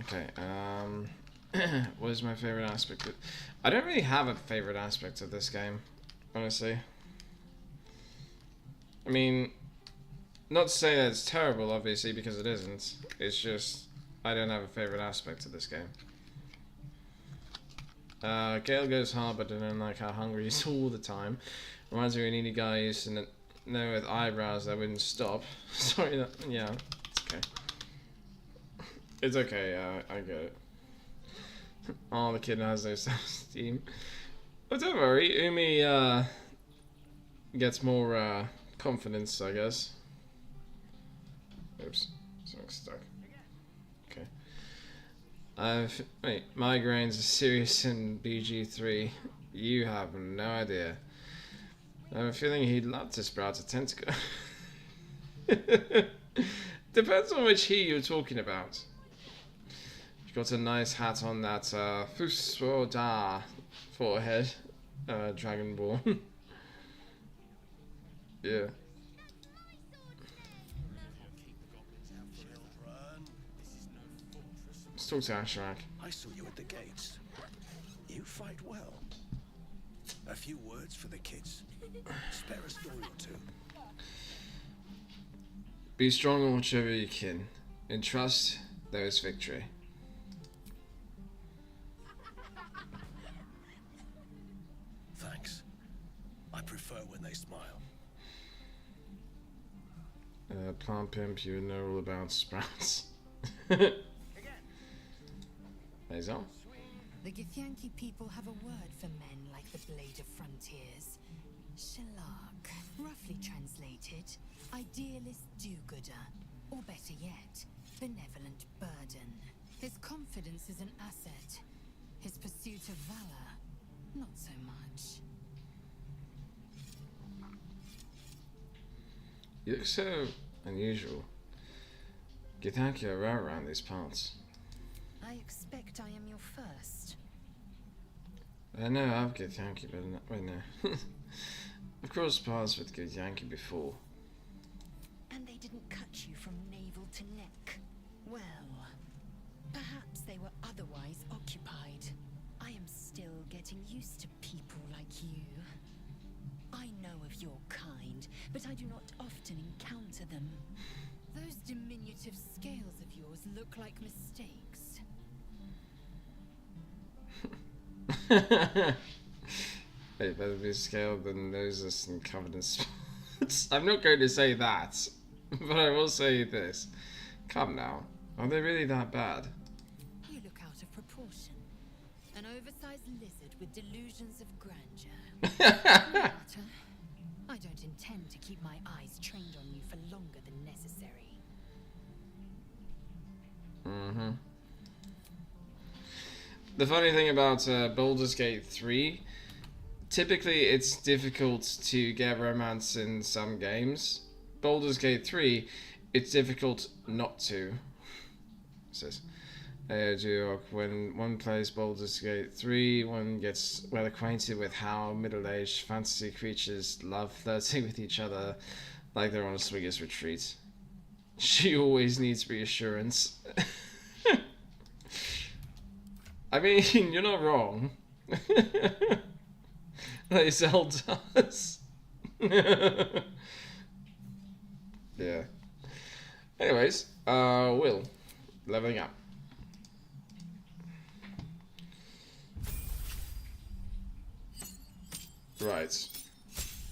Okay, what is my favorite aspect of... I don't really have a favorite aspect of this game, honestly. I mean, not to say that it's terrible, obviously, because it isn't. It's just, I don't have a favorite aspect of this game. Gale goes hard, but I don't like how hungry he is all the time. Reminds me of a needy guy I used to know with eyebrows that wouldn't stop. Sorry, that, yeah, it's okay. It's okay, I get it. Oh, the kid has no self-esteem. But don't worry, Umi gets more confidence, I guess. Oops, something's stuck. Okay. Wait, migraines are serious in BG3. You have no idea. I have a feeling he'd love to sprout a tentacle. Depends on which he you're talking about. You've got a nice hat on that Fusroda forehead, Dragonborn. Yeah. Let's talk to Asherak. I saw you at the gates. You fight well. A few words for the kids. Spare a story or two. Be strong in whichever you can. In trust, there is victory. Thanks. I prefer when they smile. Plant pimp, you know all about sprouts. Hazel? The Githyanki people have a word for men like the Blade of Frontiers. Shalak, roughly translated, idealist do-gooder, or better yet, benevolent burden. His confidence is an asset. His pursuit of valor, not so much. You look so unusual. Githyanki are rare around these parts. I expect I am your first. I know I've Githyanki, but wait, no. Of course, paths with Githyanki before. And they didn't cut you from navel to neck. Well, perhaps they were otherwise occupied. I am still getting used to people like you. I know of your kind, but I do not often encounter them. Those diminutive scales of yours look like mistakes. It better be scaled than noses and covered in spots. I'm not going to say that, but I will say this. Come now, are they really that bad? You look out of proportion. An oversized lizard with delusions of grandeur. No matter. I don't intend to keep my eyes trained on you for longer than necessary. Mm-hmm. The funny thing about Baldur's Gate 3, typically it's difficult to get romance in some games. Baldur's Gate 3, it's difficult not to. It says, when one plays Baldur's Gate 3, one gets well acquainted with how middle-aged fantasy creatures love flirting with each other like they're on a swingers retreat. She always needs reassurance. I mean, you're not wrong. Lae'zel does. Yeah. Anyways, Will, leveling up. Right.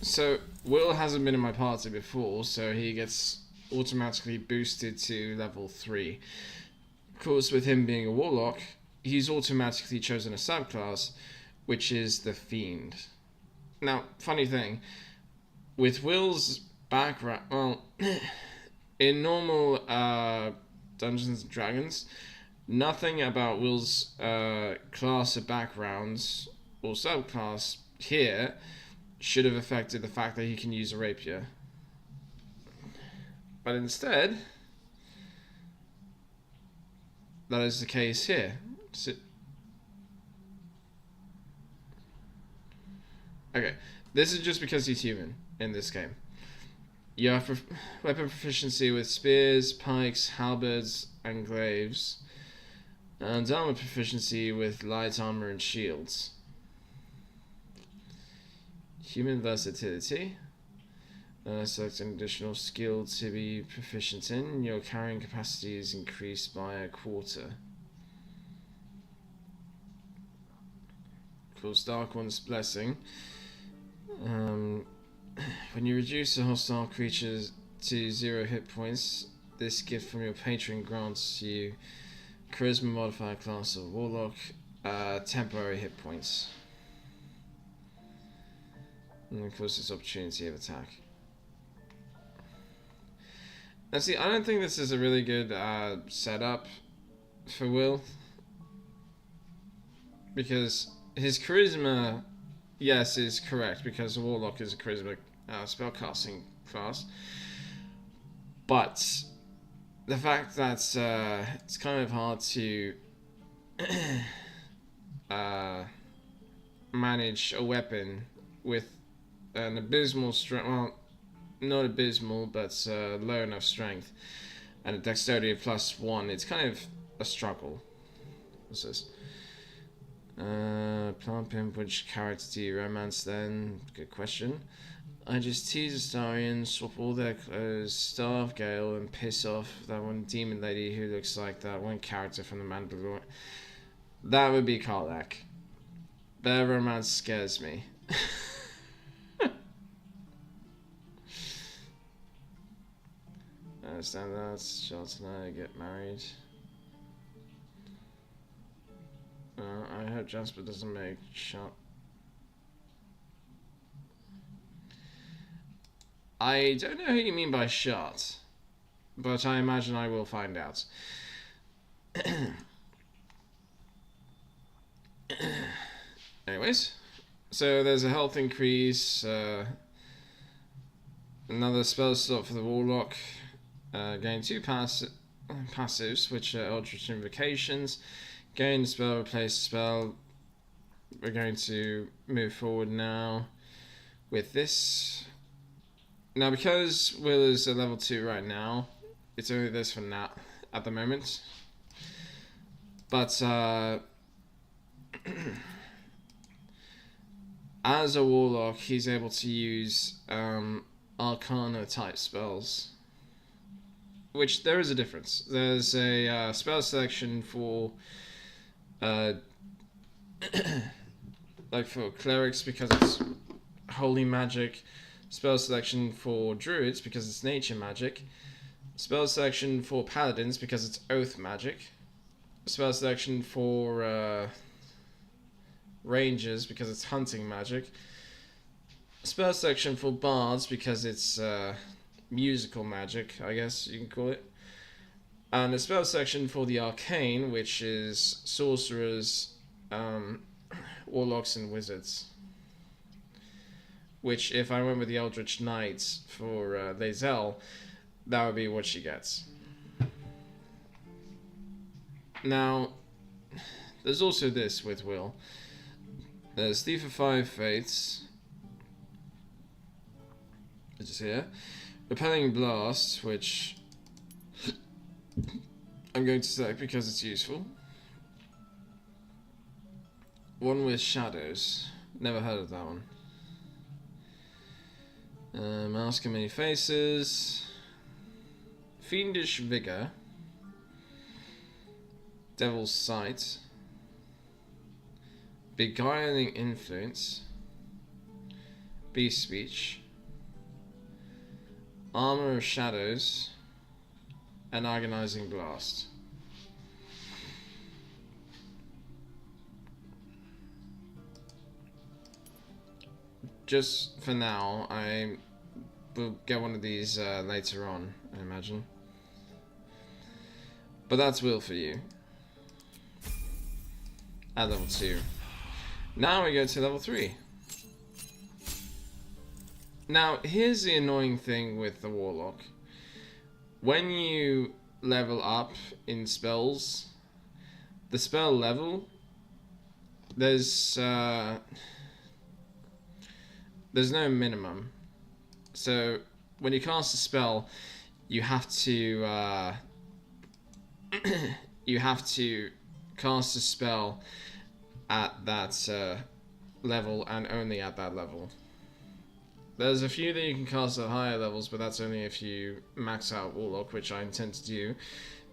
So, Will hasn't been in my party before, so he gets automatically boosted to level 3. Of course, with him being a warlock, he's automatically chosen a subclass, which is the Fiend. Now, funny thing, with Will's background, well, in normal Dungeons and Dragons, nothing about Will's class of backgrounds or subclass here should have affected the fact that he can use a rapier. But instead, that is the case here. So, okay, this is just because he's human in this game. You have weapon proficiency with spears, pikes, halberds, and glaives, and armor proficiency with light armor and shields. Human versatility. Select an additional skill to be proficient in. Your carrying capacity is increased by a quarter. Of course, Dark One's Blessing. When you reduce a hostile creature to 0 hit points, this gift from your patron grants you Charisma modifier class of Warlock, temporary hit points. And of course, this opportunity of attack. Now see, I don't think this is a really good setup for Will. Because his charisma, yes, is correct, because the Warlock is a charisma spellcasting class. But the fact that it's kind of hard to manage a weapon with an abysmal strength, well, not abysmal, but low enough strength, and a dexterity of +1, it's kind of a struggle. What's this? Plant Pimp, which character do you romance then? Good question. I just tease Astarians, swap all their clothes, starve Gale, and piss off that one demon lady who looks like that one character from the Mandalorian. That would be Karlach. Their romance scares me. I understand that. Charlotte and I get married. I hope Jasper doesn't make shot. I don't know who you mean by shot, but I imagine I will find out. Anyways, so there's a health increase, another spell slot for the Warlock, gain 2 passives, which are Eldritch Invocations. Gain the spell, replace the spell. We're going to move forward now with this. Now, because Will is a level 2 right now, it's only this for now at the moment. But as a Warlock, he's able to use Arcana type spells. Which there is a difference. There's a spell selection for like for clerics because it's holy magic, spell selection for druids because it's nature magic, spell selection for paladins because it's oath magic, spell selection for rangers because it's hunting magic, spell selection for bards because it's musical magic, I guess you can call it. And a spell section for the arcane, which is sorcerers, warlocks, and wizards. Which, if I went with the Eldritch Knight for Lae'zel, that would be what she gets. Now, there's also this with Will. There's Thief of 5 Fates, which is here. Repelling Blast, which I'm going to select because it's useful. One with Shadows. Never heard of that one. Mask of Many Faces. Fiendish Vigor. Devil's Sight. Beguiling Influence. Beast Speech. Armor of Shadows. And Agonizing Blast. Just for now, I will get one of these later on, I imagine. But that's Will for you. At level 2. Now we go to level 3. Now, here's the annoying thing with the Warlock. When you level up in spells, the spell level, there's no minimum. So when you cast a spell, you have to cast a spell at that level and only at that level. There's a few that you can cast at higher levels, but that's only if you max out Warlock, which I intend to do,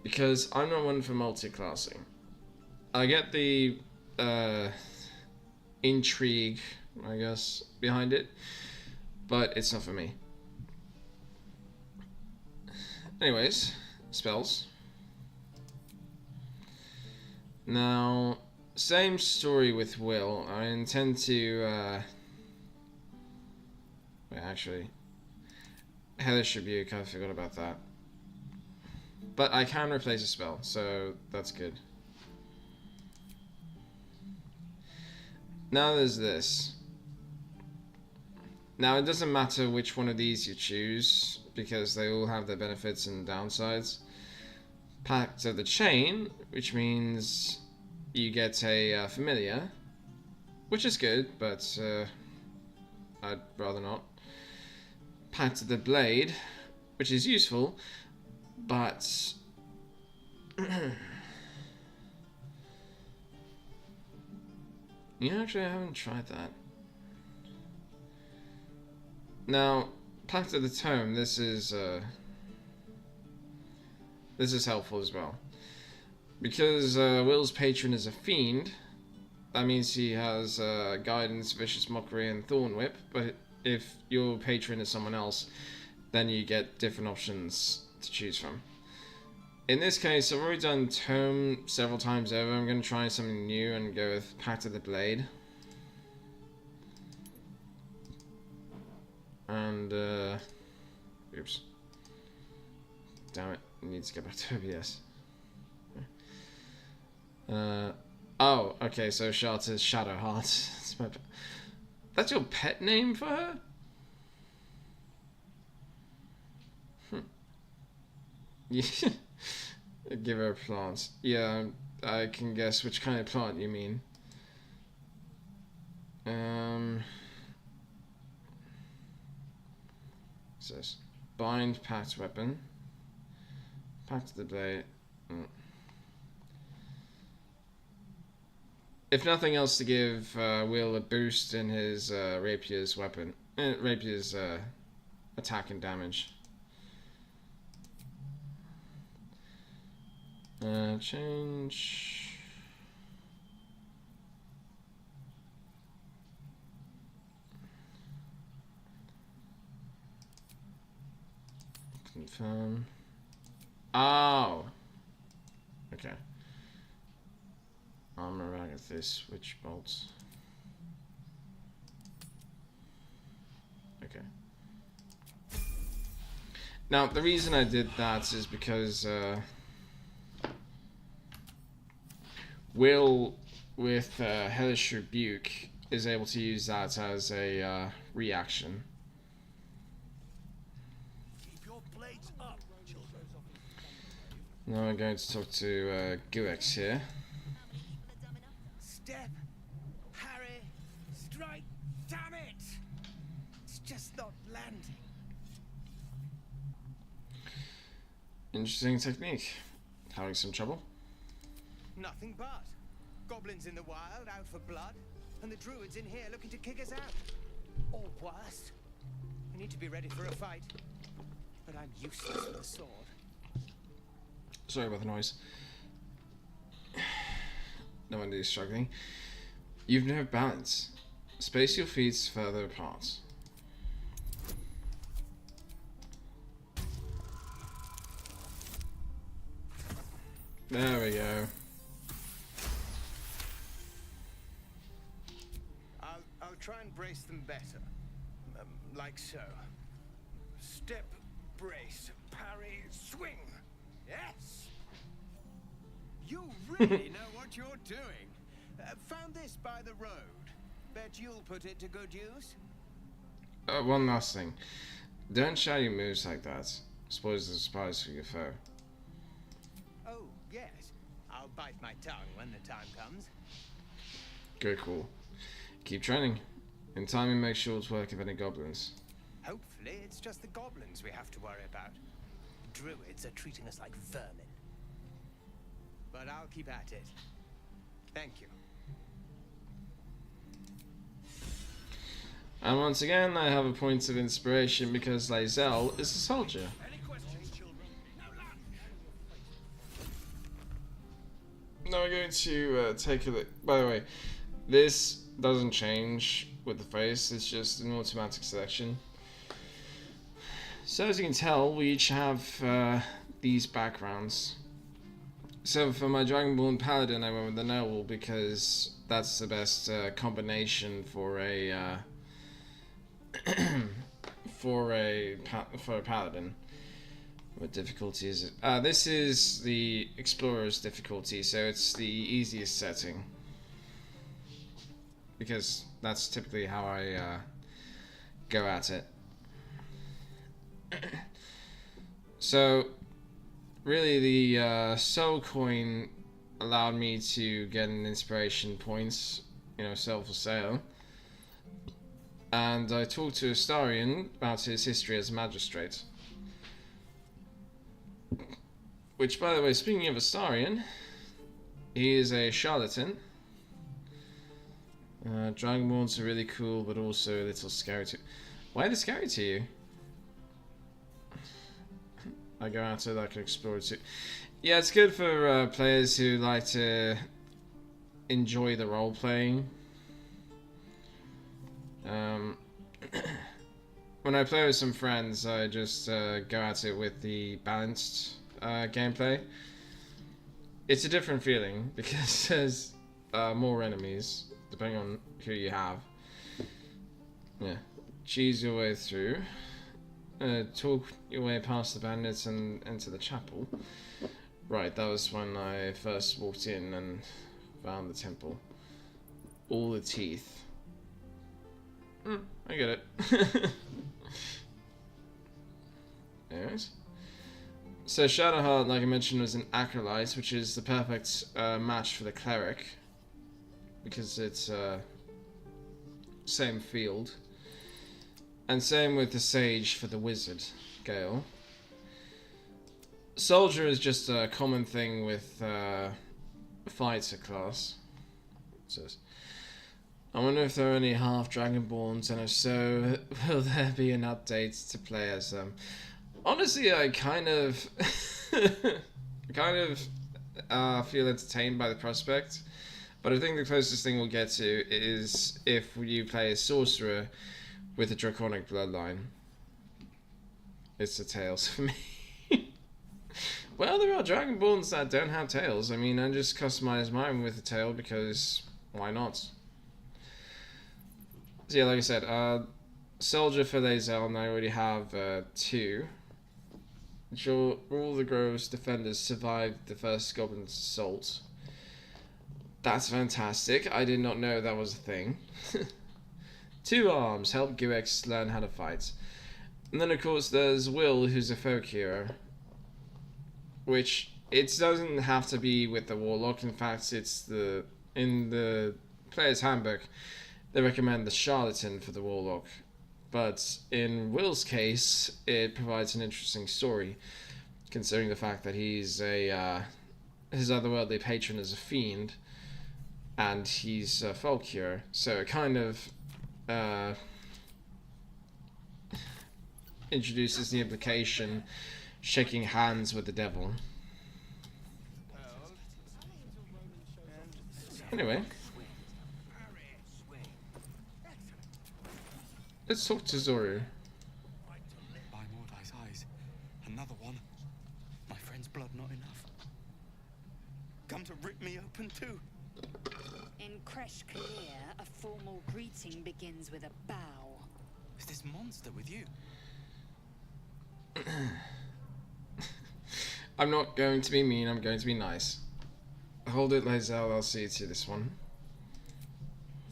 because I'm not one for multi-classing. I get the intrigue, I guess, behind it, but it's not for me. Anyways, spells. Now, same story with Will. I intend to wait, actually, Hellish Rebuke, I forgot about that. But I can replace a spell, so that's good. Now there's this. Now it doesn't matter which one of these you choose, because they all have their benefits and downsides. Pact of the Chain, which means you get a familiar, which is good, but I'd rather not. Pact of the Blade, which is useful, but actually I haven't tried that. Now, Pact of the Tome, this is helpful as well. Because Will's patron is a fiend, that means he has Guidance, Vicious Mockery, and Thorn Whip, but if your patron is someone else, then you get different options to choose from. In this case, I've already done Tome several times over. I'm going to try something new and go with Pact of the Blade. And, oops. Damn it, I need to get back to OBS. Oh, okay, so Charter's Shadow Heart. That's your pet name for her? Yeah. Give her a plant. Yeah, I can guess which kind of plant you mean. What's this? Bind, Pact Weapon. Pact of the Blade. If nothing else, to give Will a boost in his Rapier's weapon. Rapier's attack and damage. Change. Confirm. Oh. Okay. Armor rag at this. Which bolts? Okay. Now the reason I did that is because Will, with Hellish Rebuke, is able to use that as a reaction. Keep your blades up, children. Now I'm going to talk to Guex here. Step, parry, strike, damn it! It's just not landing. Interesting technique. Having some trouble? Nothing but. Goblins in the wild out for blood, and the druids in here looking to kick us out. Or worse. We need to be ready for a fight. But I'm useless with a sword. Sorry about the noise. No wonder you're struggling. You've no balance. Space your feet further apart. There we go. I'll try and brace them better. Like so. Step, brace, parry, swing. Yes! You really know what you're doing. Found this by the road. Bet you'll put it to good use. One last thing. Don't shout your moves like that. Spoils the surprise for your foe. Oh, yes. I'll bite my tongue when the time comes. Good call. Keep training. In time, you make sure to work with any goblins. Hopefully, it's just the goblins we have to worry about. Druids are treating us like vermin. But I'll keep at it. Thank you. And once again, I have a point of inspiration because Lae'zel is a soldier. Now we're going to take a look. By the way, this doesn't change with the face, it's just an automatic selection. So as you can tell, we each have these backgrounds. So for my Dragonborn Paladin, I went with the Noble because that's the best combination for a for a Paladin. What difficulty is it? This is the Explorer's difficulty, so it's the easiest setting. Because that's typically how I go at it. So, really the soul coin allowed me to get an inspiration points, sell for sale. And I talked to Astarion about his history as a magistrate. Which, by the way, speaking of Astarion, he is a charlatan. Dragonborns are really cool, but also a little scary to... Why are they scary to you? I go out to like an explorer too. Yeah, it's good for players who like to enjoy the role playing. When I play with some friends, I just go at it with the balanced gameplay. It's a different feeling because there's more enemies depending on who you have. Yeah, cheese your way through. Talk your way past the bandits and into the chapel. Right, that was when I first walked in and found the temple. All the teeth. I get it. Anyways. So Shadowheart, like I mentioned, was an acolyte, which is the perfect match for the cleric. Because it's same field. And same with the sage for the wizard, Gale. Soldier is just a common thing with fighter class. It says, I wonder if there are any half Dragonborns, and if so, will there be an update to play as them? Honestly, I kind of feel entertained by the prospect, but I think the closest thing we'll get to is if you play a sorcerer with a draconic bloodline. It's the tails for me. Well, there are Dragonborns that don't have tails. I mean, I just customize mine with a tail because why not? So yeah, like I said, Soldier for Lae'zel, and I already have 2. Ensure all the Grove's defenders survived the first Goblin's assault. That's fantastic. I did not know that was a thing. 2 arms help Guex learn how to fight. And then of course there's Will, who's a folk hero. Which, it doesn't have to be with the Warlock. In fact, it's in the player's handbook, they recommend the Charlatan for the Warlock. But in Will's case, it provides an interesting story, considering the fact that he's his otherworldly patron is a fiend, and he's a folk hero. So it kind of introduces the implication shaking hands with the devil. Anyway, let's talk to Zoru. By Mordai's eyes, another one. My friend's blood not enough. Come to rip me open too. In Kresh Kalir, a formal greeting begins with a bow. Is this monster with you? I'm not going to be mean, I'm going to be nice. Hold it, Lae'zel, I'll see you to this one.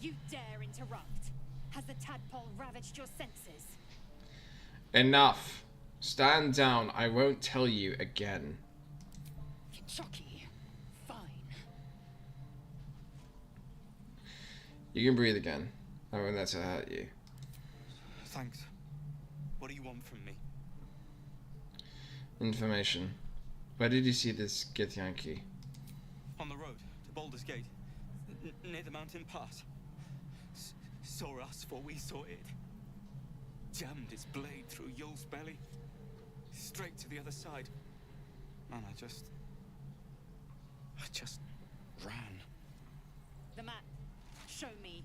You dare interrupt? Has the tadpole ravaged your senses? Enough. Stand down, I won't tell you again. Chucky, fine. You can breathe again. I won't let it hurt you. Thanks. What do you want from me? Information. Where did you see this Githyanki? On the road to Baldur's Gate, near the mountain pass. Saw us for we saw it. Jammed its blade through Yul's belly, straight to the other side. And I just ran. The map. Show me.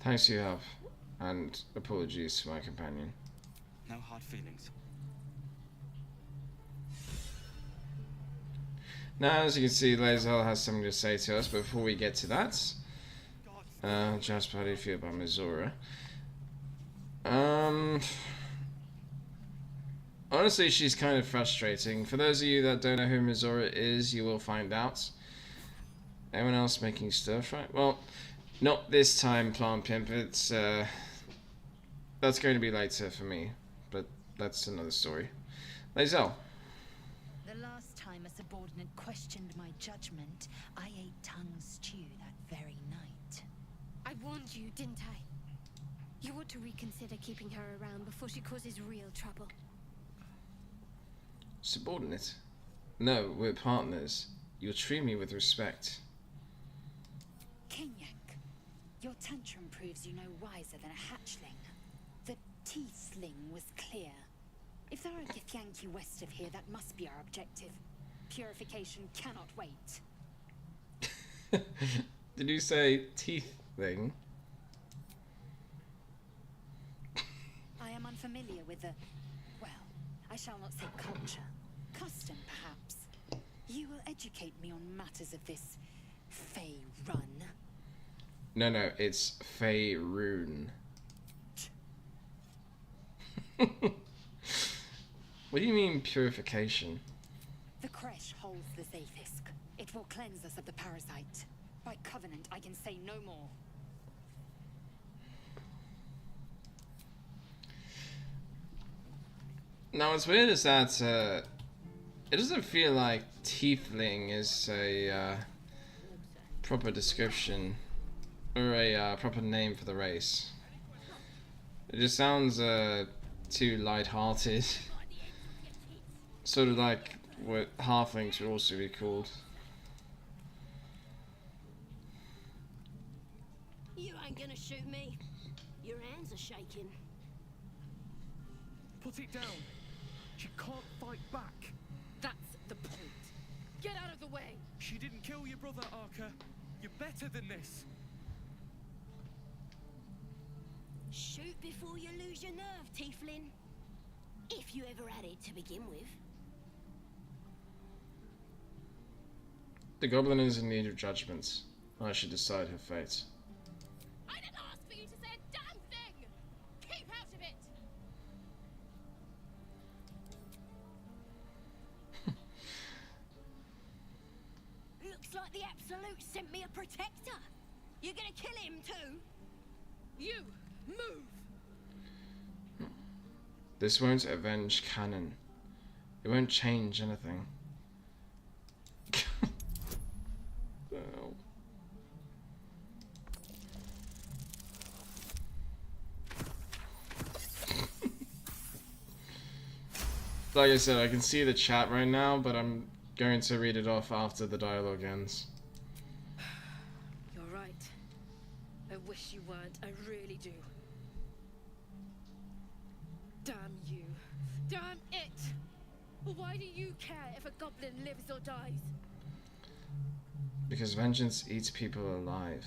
Thanks for your help, and apologies to my companion. No hard feelings. Now, as you can see, Lae'zel has something to say to us, but before we get to that, Jasper, how do you feel about Mizora? Honestly, she's kind of frustrating. For those of you that don't know who Mizora is, you will find out. Anyone else making stir fry? Well, not this time, Plant Pimp. It's that's going to be later for me, but that's another story. Lae'zel. The last time a subordinate questioned my judgment, I ate tongue stew that very night. I warned you, didn't I? You ought to reconsider keeping her around before she causes real trouble. Subordinate? No, we're partners. You'll treat me with respect. Kenyak, your tantrum proves you no wiser than a hatchling. The tiefling was clear. If there are Githyanki west of here, that must be our objective. Purification cannot wait. Did you say teeth thing? I am unfamiliar with the, well, I shall not say culture. Custom, perhaps. You will educate me on matters of this Fey run. No, it's Faerun. What do you mean purification? The creche holds the Zayfisk. It will cleanse us of the parasite. By covenant, I can say no more. Now, what's weird is that it doesn't feel like tiefling is a proper description or a proper name for the race. It just sounds too light-hearted. Sort of like what halflings would also be called. You ain't gonna shoot me. Your hands are shaking. Put it down. She can't fight back. That's the point. Get out of the way. She didn't kill your brother, Arca. You're better than this. Shoot before you lose your nerve, Tiefling. If you ever had it to begin with. The goblin is in need of judgment. I should decide her fate. I didn't ask for you to say a damn thing! Keep out of it! Looks like the Absolute sent me a protector. You're gonna kill him too? You, move! This won't avenge Canon. It won't change anything. Oh. Like I said, I can see the chat right now, but I'm going to read it off after the dialogue ends. You're right. I wish you weren't. I really do. Damn you. Damn it! Why do you care if a goblin lives or dies? Because vengeance eats people alive.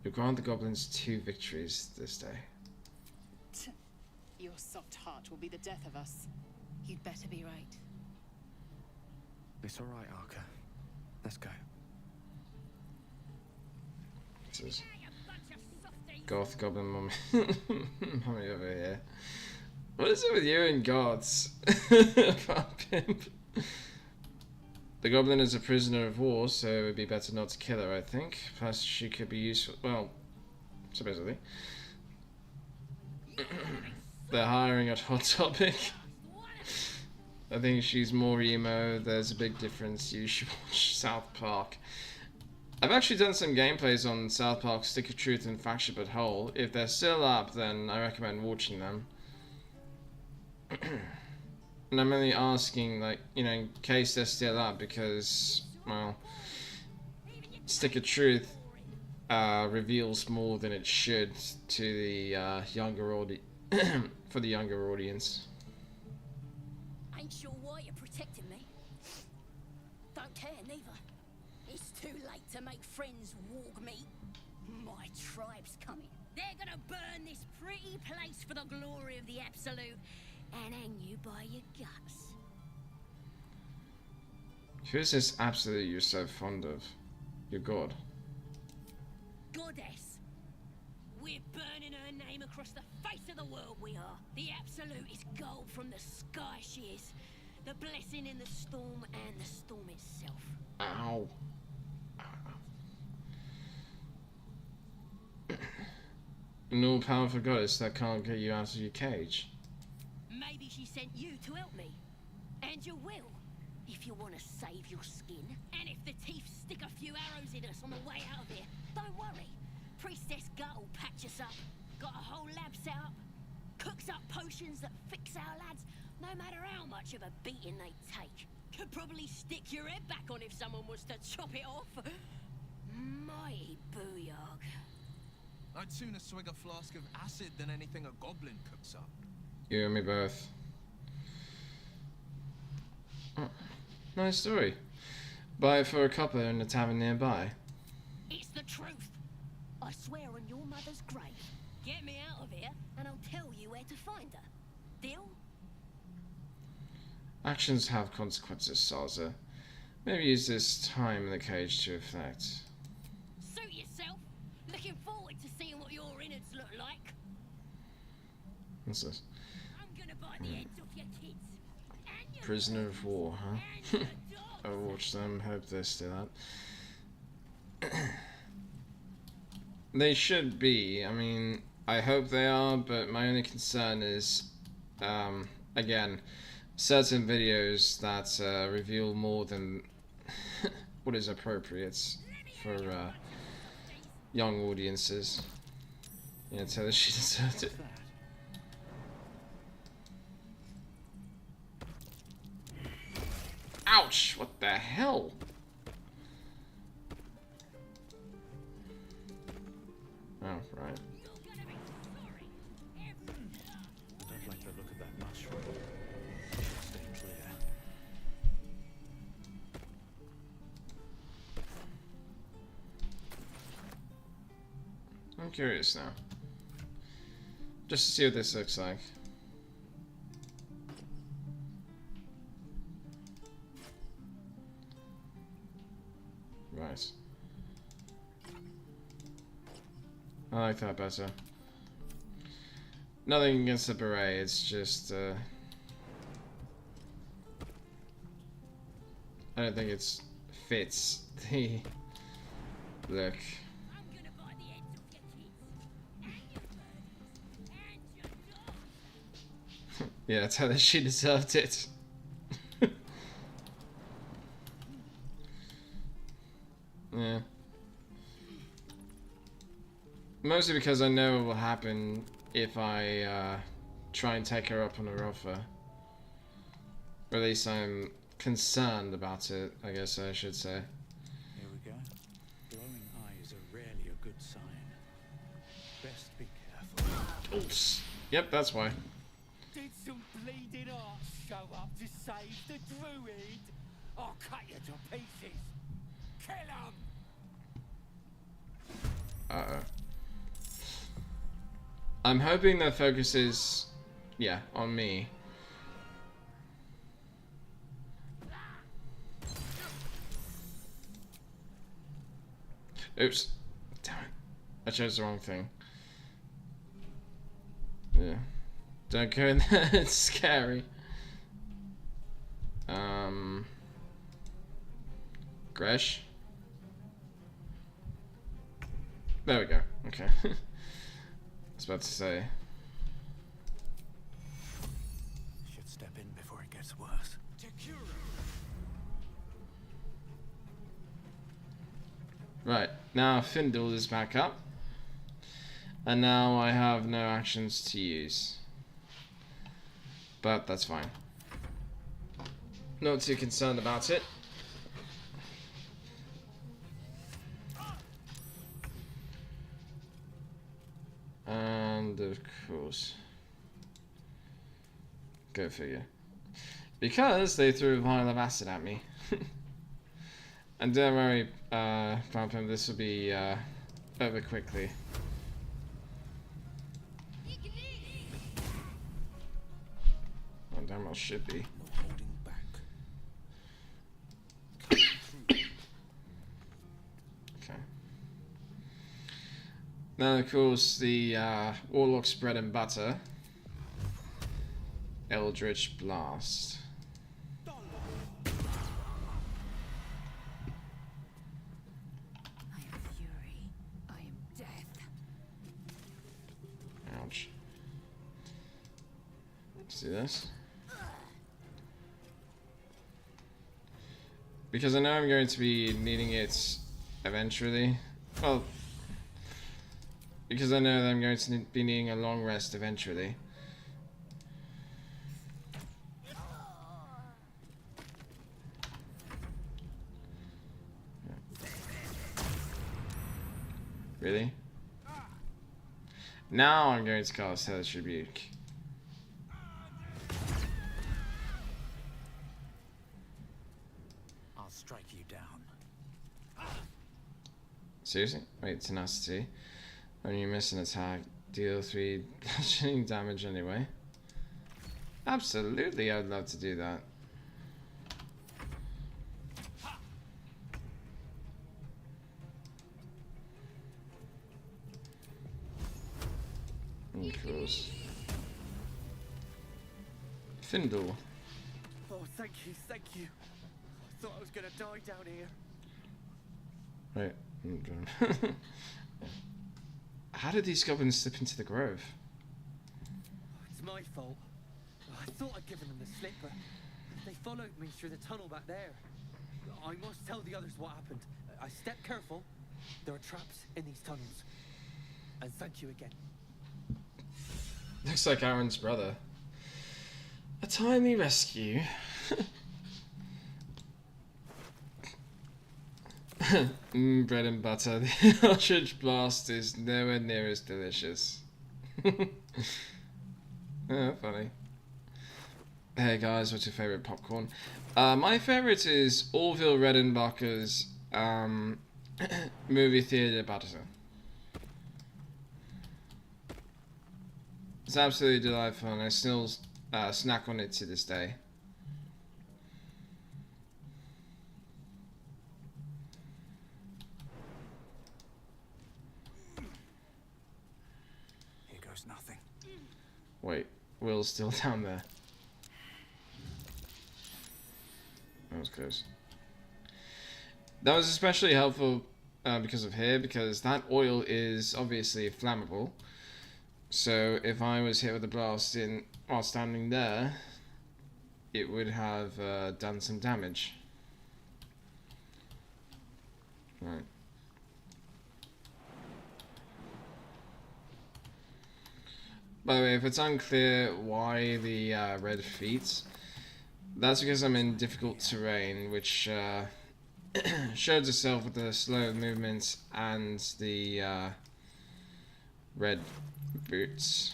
You grant the goblins 2 victories this day. Your soft heart will be the death of us. You'd better be right. It's all right, Arca. Let's go. This is Goth Goblin Mummy. Mummy over here. What is it with you and gods? Pimp. The goblin is a prisoner of war, so it would be better not to kill her, I think. Plus, she could be useful. Well, supposedly. They're hiring at Hot Topic. I think she's more emo. There's a big difference. You should watch South Park. I've actually done some gameplays on South Park, Stick of Truth and Fracture But Whole. If they're still up, then I recommend watching them. And I'm only asking, like, you know, in case they're still up, because, well, Stick of Truth reveals more than it should to the younger for the younger audience. Ain't sure why you're protecting me. Don't care neither. It's too late to make friends warg me. My tribe's coming. They're gonna burn this pretty place for the glory of the Absolute and hang you by your guts. Who's this absolute you're so fond of? Your god. Goddess. We're burning her name across the face of the world, we are. The absolute is gold from the sky, she is. The blessing in the storm and the storm itself. Ow. An all-powerful goddess that can't get you out of your cage. Maybe she sent you to help me. And you will, if you want to save your skin. And if the teeth stick a few arrows in us on the way out of here, don't worry. Priestess Gut will patch us up. Got a whole lab set up. Cooks up potions that fix our lads, no matter how much of a beating they take. Could probably stick your head back on if someone was to chop it off. Mighty booyog. I'd sooner swig a flask of acid than anything a goblin cooks up. You and me both. Oh, nice story. Buy it for a copper in the tavern nearby. It's the truth. I swear on your mother's grave. Get me out of here, and I'll tell you where to find her. Deal? Actions have consequences, Salza. Maybe use this time in the cage to reflect. Suit yourself. Looking forward to seeing what your innards look like. What's this? I'm gonna buy the heads off your kids. And your Prisoner of war, huh? I'll watch them, hope they still that. They should be. I mean, I hope they are, but my only concern is, again, certain videos that reveal more than what is appropriate for young audiences. Yeah, tell her she deserved it. Ouch! What the hell? Oh, right. I don't like the look of that mushroom. Stay clear. I'm curious now. Just to see what this looks like. Right. I like that better. Nothing against the beret, it's just I don't think it fits the look. Yeah, tell her she deserved it. Yeah. Mostly because I know what will happen if I try and take her up on her offer. Or at least I'm concerned about it, I guess I should say. Here we go. Glowing eyes are rarely a good sign. Best be careful. Oops. Yep, that's why. Did some bleeding arse show up to save the druid? I'll cut you to pieces. Kill him! Uh-oh. I'm hoping the focus is, yeah, on me. Oops. Damn it. I chose the wrong thing. Yeah. Don't go in there, it's scary. Gresh? There we go. Okay. I was about to say. Should step in before it gets worse. Right, now Findle is back up. And now I have no actions to use. But that's fine. Not too concerned about it. And of course, go figure. Because they threw a vial of acid at me. And don't worry, Pam, this will be over quickly. Oh, damn well should be. No holding back. Now, of course, the Warlock's bread and butter, Eldritch Blast. I am fury. I am death. Ouch. Let's do this. Because I know I'm going to be needing it eventually. Well, because I know that I'm going to be needing a long rest eventually. Really? Now I'm going to cast Hellish Rebuke. I'll strike you down. Seriously? Wait, Tenacity. When you miss an attack, deal 3 bludgeoning damage anyway. Absolutely, I'd love to do that. Of course. Findle. Oh, thank you, thank you. I thought I was gonna die down here. Wait. How did these goblins slip into the grove? It's my fault. I thought I'd given them the slip, but they followed me through the tunnel back there. I must tell the others what happened. I stepped careful. There are traps in these tunnels. And thank you again. Looks like Aaron's brother. A timely rescue. Bread and butter. The Eldritch Blast is nowhere near as delicious. Funny. Hey guys, what's your favourite popcorn? My favourite is Orville Redenbacher's movie theatre butter. It's absolutely delightful and I still snack on it to this day. Here goes nothing. Wait, Will's still down there. That was close. That was especially helpful because of here, because that oil is obviously flammable. So if I was hit with a blast while standing there, it would have done some damage. Right. By the way, if it's unclear why the red feet, that's because I'm in difficult terrain, which shows itself with the slow movements and the red boots.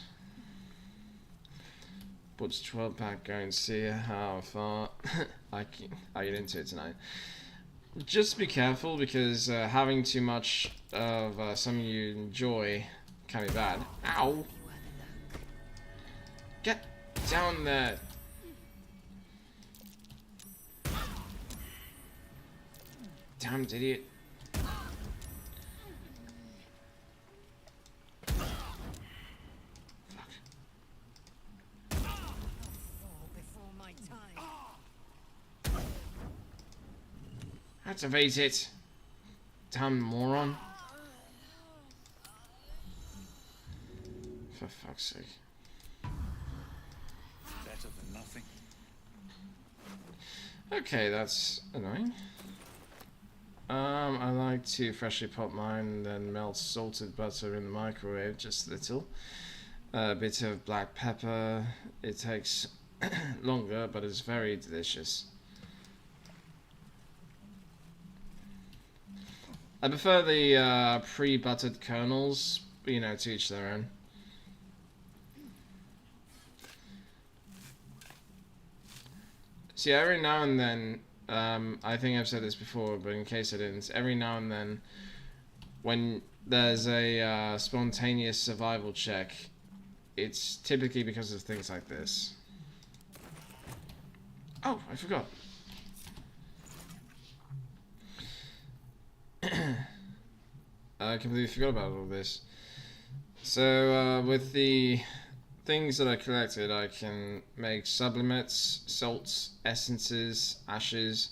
But 12 pack, go and see how far I get into it tonight. Just be careful, because having too much of something you enjoy can be bad. Ow! Get down there! Damned idiot. Activate it. Damn moron. For fuck's sake. Better than nothing. Okay, that's annoying. I like to freshly pop mine and then melt salted butter in the microwave, just a little. A bit of black pepper. It takes longer, but it's very delicious. I prefer the pre-buttered kernels, but you know, to each their own. See, every now and then, I think I've said this before, but in case I didn't, every now and then, when there's a spontaneous survival check, it's typically because of things like this. Oh, I forgot. I completely forgot about all this. So with the things that I collected, I can make sublimates, salts, essences, ashes,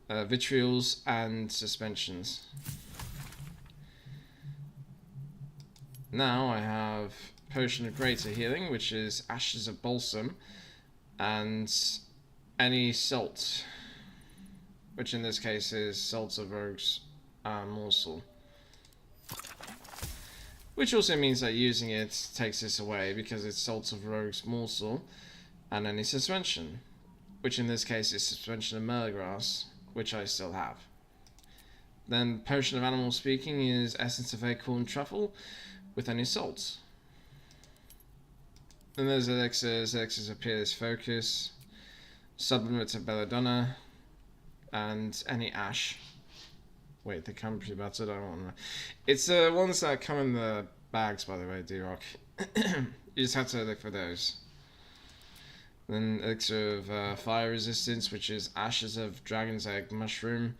vitriols, and suspensions. Now I have Potion of Greater Healing, which is Ashes of Balsam, and any salt, which in this case is Salts of Rogue's Morsel. Which also means that using it takes this away because it's Salts of Rogue's Morsel and any suspension, which in this case is Suspension of Murdergrass, which I still have. Then Potion of Animal Speaking is Essence of Acorn Truffle with any salts. Then there's elixirs of Peerless Focus, Sublimate of Belladonna, and any ash. Wait, they come pre-battered? I don't want to know. It's the ones that come in the bags, by the way, D-Rock. You just have to look for those. Then elixir of fire resistance, which is Ashes of Dragon's Egg Mushroom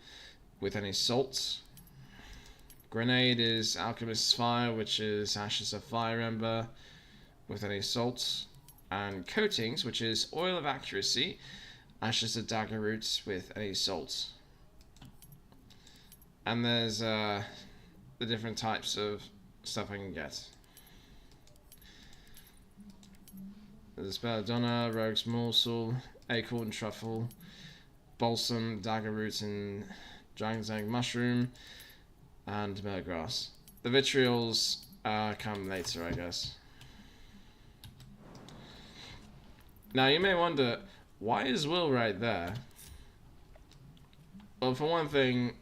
with any salts. Grenade is Alchemist's Fire, which is Ashes of Fire Ember with any salts. And Coatings, which is Oil of Accuracy, Ashes of Dagger Roots with any salts. And there's the different types of stuff I can get. There's Belladonna, Rogue's Morsel, Acorn Truffle, Balsam, Dagger Roots, and Dragon's Egg Mushroom, and Murdergrass. The vitriols come later, I guess. Now you may wonder, why is Will right there? Well, for one thing,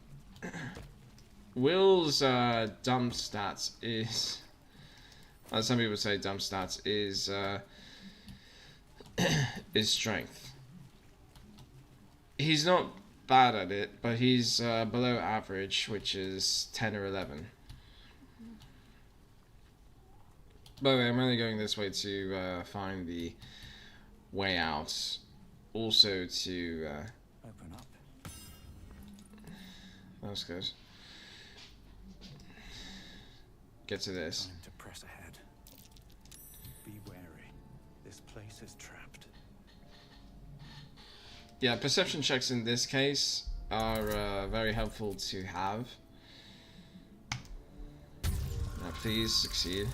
Will's dump stats is, as some people say, dump stats is strength. He's not bad at it, but he's below average, which is 10 or 11. By the way, I'm only going this way to find the way out. Also to open up. That's good. Get to this. Time to press ahead. Be wary. This place is trapped. Yeah, perception checks in this case are very helpful to have. Now please succeed.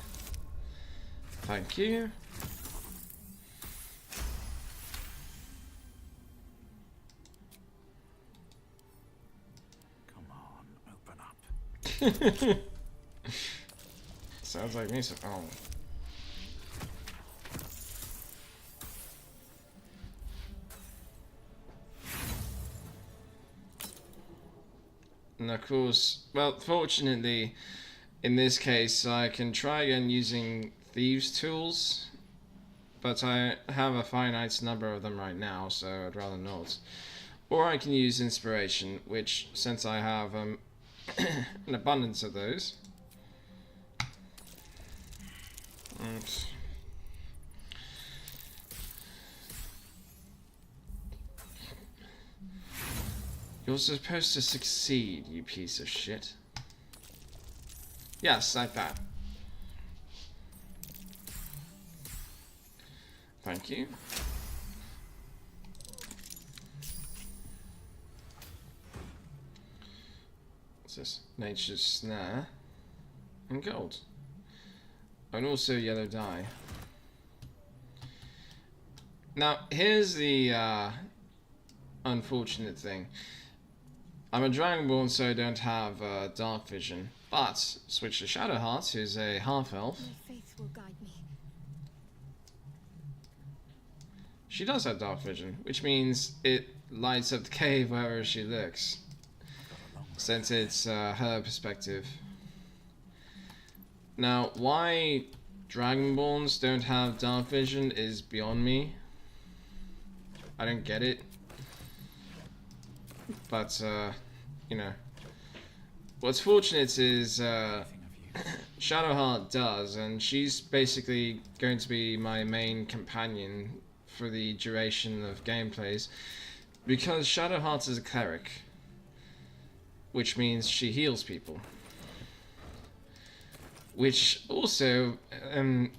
Thank you. Sounds like me. Oh. And of course, well, fortunately, in this case, I can try again using Thieves' Tools, but I have a finite number of them right now, so I'd rather not. Or I can use Inspiration, which, since I have an abundance of those. Oops. You're supposed to succeed, you piece of shit. Yes, like that. Thank you. What's this? Nature's Snare. And gold. And also yellow dye. Now, here's the unfortunate thing. I'm a Dragonborn, so I don't have dark vision. But, switch to Shadowheart, who's a half-elf. My faith will guide me. She does have dark vision, which means it lights up the cave wherever she looks. Since it's her perspective. Now, why Dragonborns don't have dark vision is beyond me. I don't get it. But, you know. What's fortunate is Shadowheart does, and she's basically going to be my main companion for the duration of gameplays. Because Shadowheart is a cleric. Which means she heals people. which also, in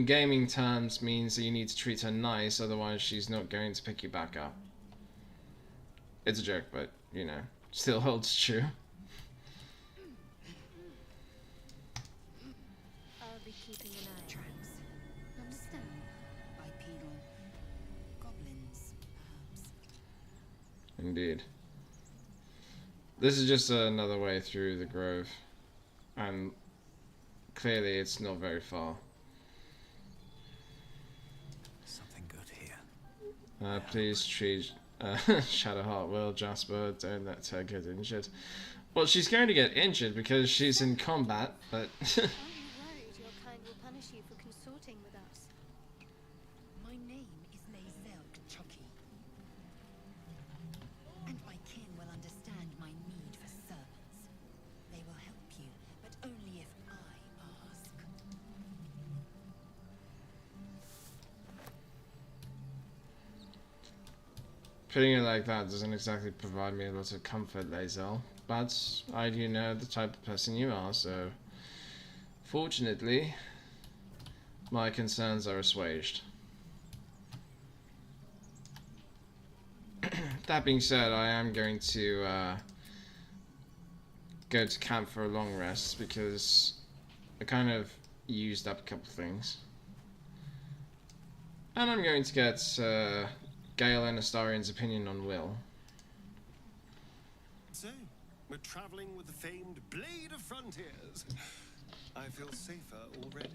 gaming terms, means that you need to treat her nice, otherwise she's not going to pick you back up. It's a joke, but, you know, still holds true. I'll be keeping an eye. Tracks. Understand? Bipedal. Goblins, perhaps. Indeed. This is just another way through the grove, and clearly it's not very far. Something good here. Please treat Shadowheart well, Jasper. Don't let her get injured. Well, she's going to get injured because she's in combat, but... Aren't you worried your kind will punish you for consorting with us? My name is Lae'zel Kachaki. And my kin will understand my need for servants. They will help you, but only if I ask. Putting it like that doesn't exactly provide me a lot of comfort, Lae'zel. But I do know the type of person you are, so... Fortunately, my concerns are assuaged. That being said, I am going to go to camp for a long rest, because I kind of used up a couple things. And I'm going to get Gale and Astarion's opinion on Will. So, we're traveling with the famed Blade of Frontiers. I feel safer already.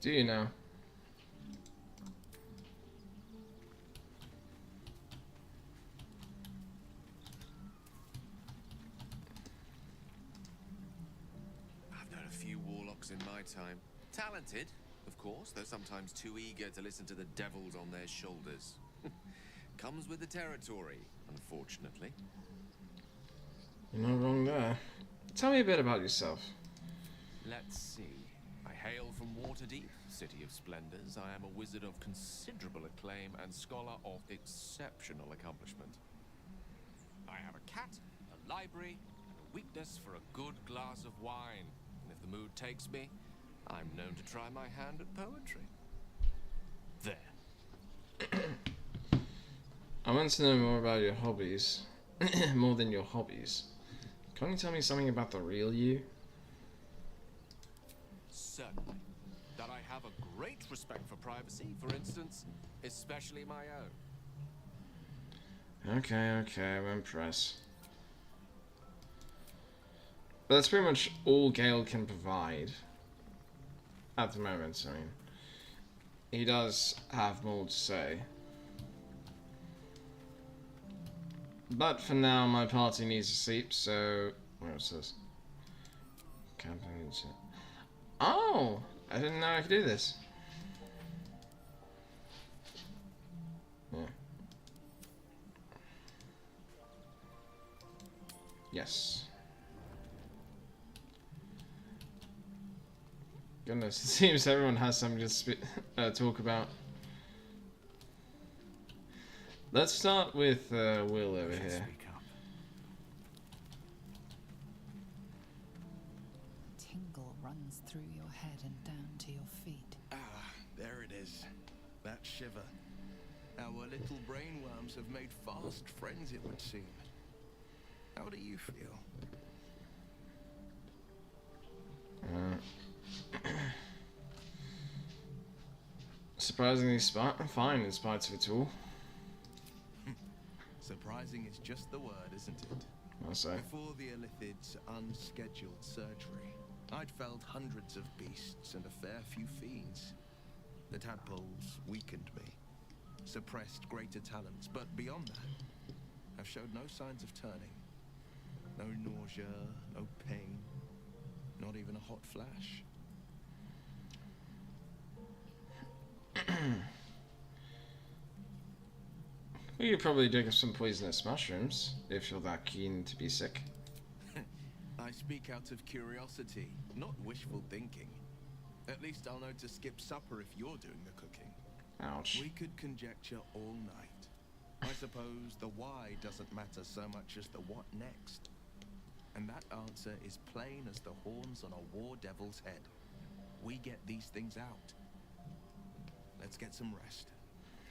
Do you know? I've known a few warlocks in my time. Talented, of course, though sometimes too eager to listen to the devils on their shoulders. Comes with the territory, unfortunately. You're not wrong there. Tell me a bit about yourself. Let's see. I hail from Waterdeep, city of splendors. I am a wizard of considerable acclaim and scholar of exceptional accomplishment. I have a cat, a library, and a weakness for a good glass of wine. And if the mood takes me, I'm known to try my hand at poetry. There. I want to know more about your hobbies. More than your hobbies. Can't you tell me something about the real you? Certainly. That I have a great respect for privacy, for instance, especially my own. Okay, I'm impressed. But that's pretty much all Gale can provide. At the moment, I mean. He does have more to say. But for now, my party needs to sleep, so... Where is this? Campaign. Oh! I didn't know I could do this. Yeah. Yes. Goodness, it seems everyone has something to talk about. Let's start with Will over here. Tingle runs through your head and down to your feet. Ah, there it is. That shiver. Our little brainworms have made fast friends, it would seem. How do you feel? Surprisingly fine in spite of it all. Surprising is just the word, isn't it? I'll say. Before the Illithid's unscheduled surgery, I'd felled hundreds of beasts and a fair few fiends. The tadpoles weakened me, suppressed greater talents, but beyond that, I've showed no signs of turning. No nausea, no pain, not even a hot flash. We could probably dig up some poisonous mushrooms, if you're that keen to be sick. I speak out of curiosity, not wishful thinking. At least I'll know to skip supper if you're doing the cooking. Ouch. We could conjecture all night. I suppose the why doesn't matter so much as the what next. And that answer is plain as the horns on a war devil's head. We get these things out. Let's get some rest.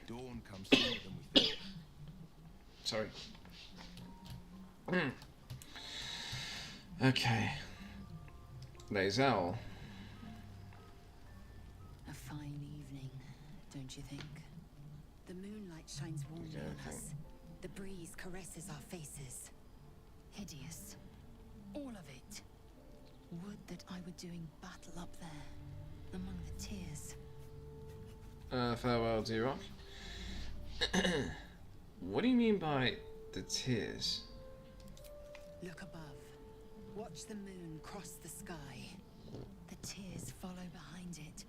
Dawn comes sooner than we think. Sorry. Okay. Lae'zel. A fine evening, don't you think? The moonlight shines warmly on us. The breeze caresses our faces. Hideous. All of it. Would that I were doing battle up there, among the tears. Farewell, D-Rock. What do you mean by the tears? Look above. Watch the moon cross the sky. The tears follow behind it.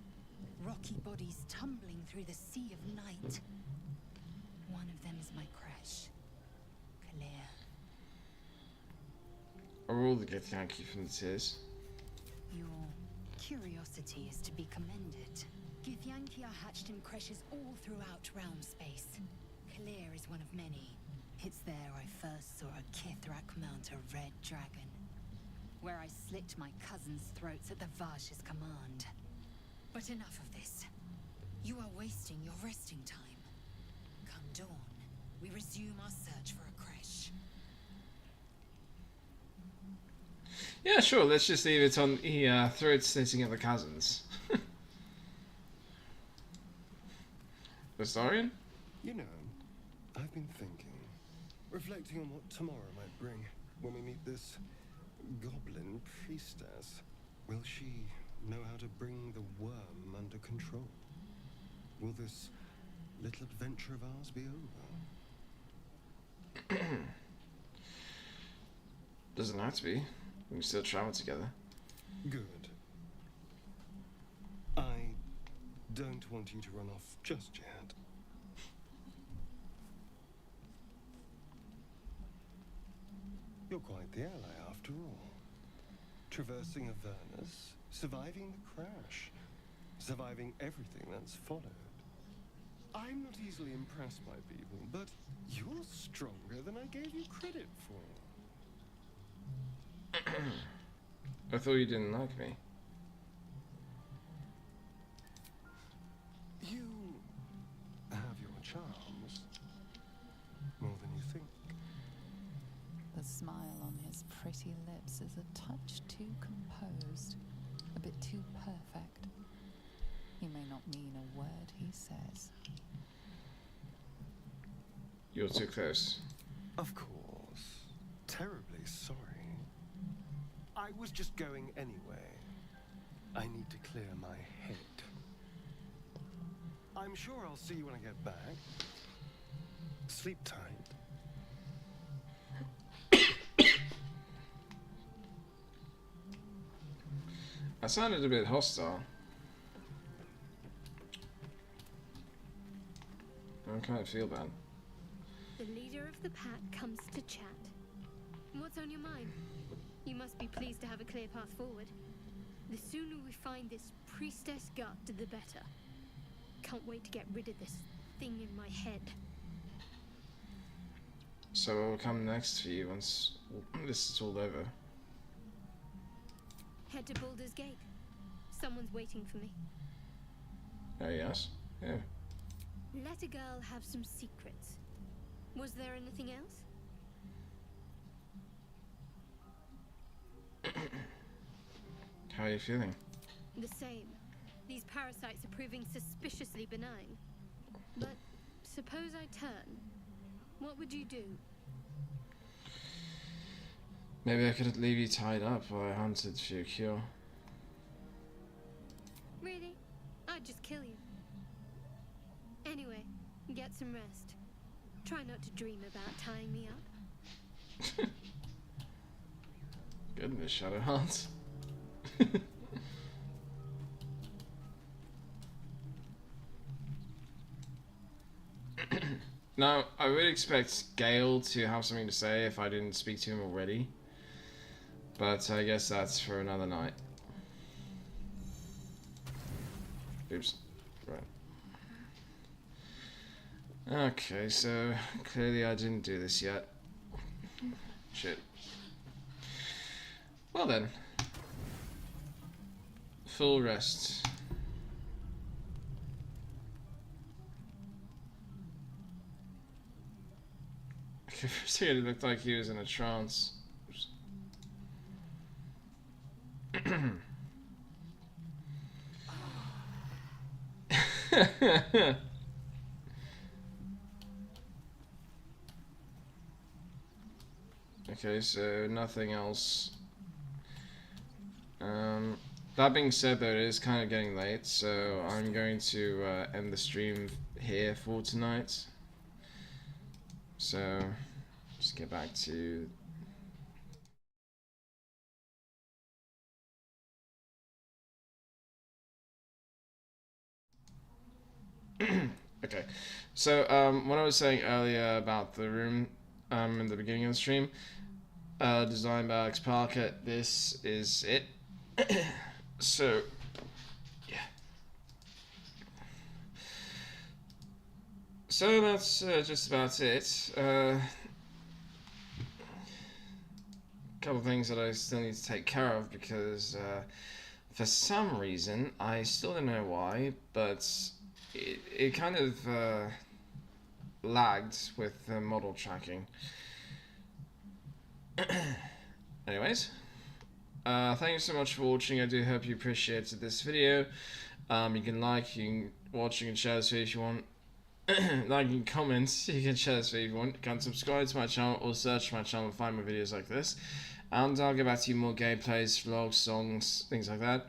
Rocky bodies tumbling through the sea of night. One of them is my crash. Clear. Are all the Githyanki from the tears? Your curiosity is to be commended. Githyanki are hatched in creches all throughout realm space. Clear is one of many. It's there I first saw a Kithrak mount a red dragon, where I slit my cousins' throats at the Vash's command. But enough of this. You are wasting your resting time. Come dawn, we resume our search for a creche. Yeah, sure, let's just leave it on the throat slitting of the cousins. Historian? You know, I've been thinking, reflecting on what tomorrow might bring when we meet this goblin priestess. Will she know how to bring the worm under control? Will this little adventure of ours be over? Doesn't have to be. We can still travel together. Good. I don't want you to run off just yet. You're quite the ally after all. Traversing Avernus, surviving the crash, surviving everything that's followed. I'm not easily impressed by people, but you're stronger than I gave you credit for. I thought you didn't like me. You have your charms. More than you think. The smile on his pretty lips is a touch too composed, a bit too perfect. He may not mean a word he says. You're too close. Of course. Terribly sorry. I was just going anyway. I need to clear my head. I'm sure I'll see you when I get back. Sleep tight. I sounded a bit hostile. I kind of feel bad. The leader of the pack comes to chat. What's on your mind? You must be pleased to have a clear path forward. The sooner we find this priestess gut, the better. Can't wait to get rid of this thing in my head. So what will come next for you once this is all over? Head to Baldur's Gate. Someone's waiting for me. Oh yes? Yeah. Let a girl have some secrets. Was there anything else? How are you feeling? The same. These parasites are proving suspiciously benign. But suppose I turn. What would you do? Maybe I could leave you tied up while I hunted for your cure. Really? I'd just kill you. Anyway, get some rest. Try not to dream about tying me up. Goodness, Shadowheart. Now, I would expect Gale to have something to say if I didn't speak to him already. But I guess that's for another night. Oops. Right. Okay, so clearly I didn't do this yet. Shit. Well then. Full rest. For a second it looked like he was in a trance. Okay, so nothing else. That being said, though, it is kind of getting late, so I'm going to end the stream here for tonight. So, just get back to... Okay, so what I was saying earlier about the room in the beginning of the stream, designed by Alex Parker, this is it. So, yeah. So that's just about it. Couple things that I still need to take care of because for some reason, I still don't know why, but it kind of lagged with the model tracking. Anyways, thank you so much for watching. I do hope you appreciated this video. You can like, you can watch, you can share this video if you want. Like and comment, you can share this video if you want. You can subscribe to my channel or search my channel and find more videos like this. And I'll get back to you more gameplays, vlogs, songs, things like that.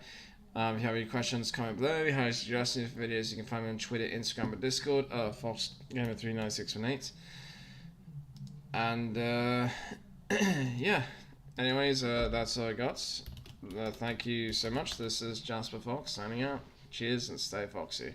If you have any questions, comment below. If you have any suggestions for videos, you can find me on Twitter, Instagram, or Discord. FoxGamer39618. And yeah. Anyways, that's all I got. Thank you so much. This is Jasper Fox signing out. Cheers and stay foxy.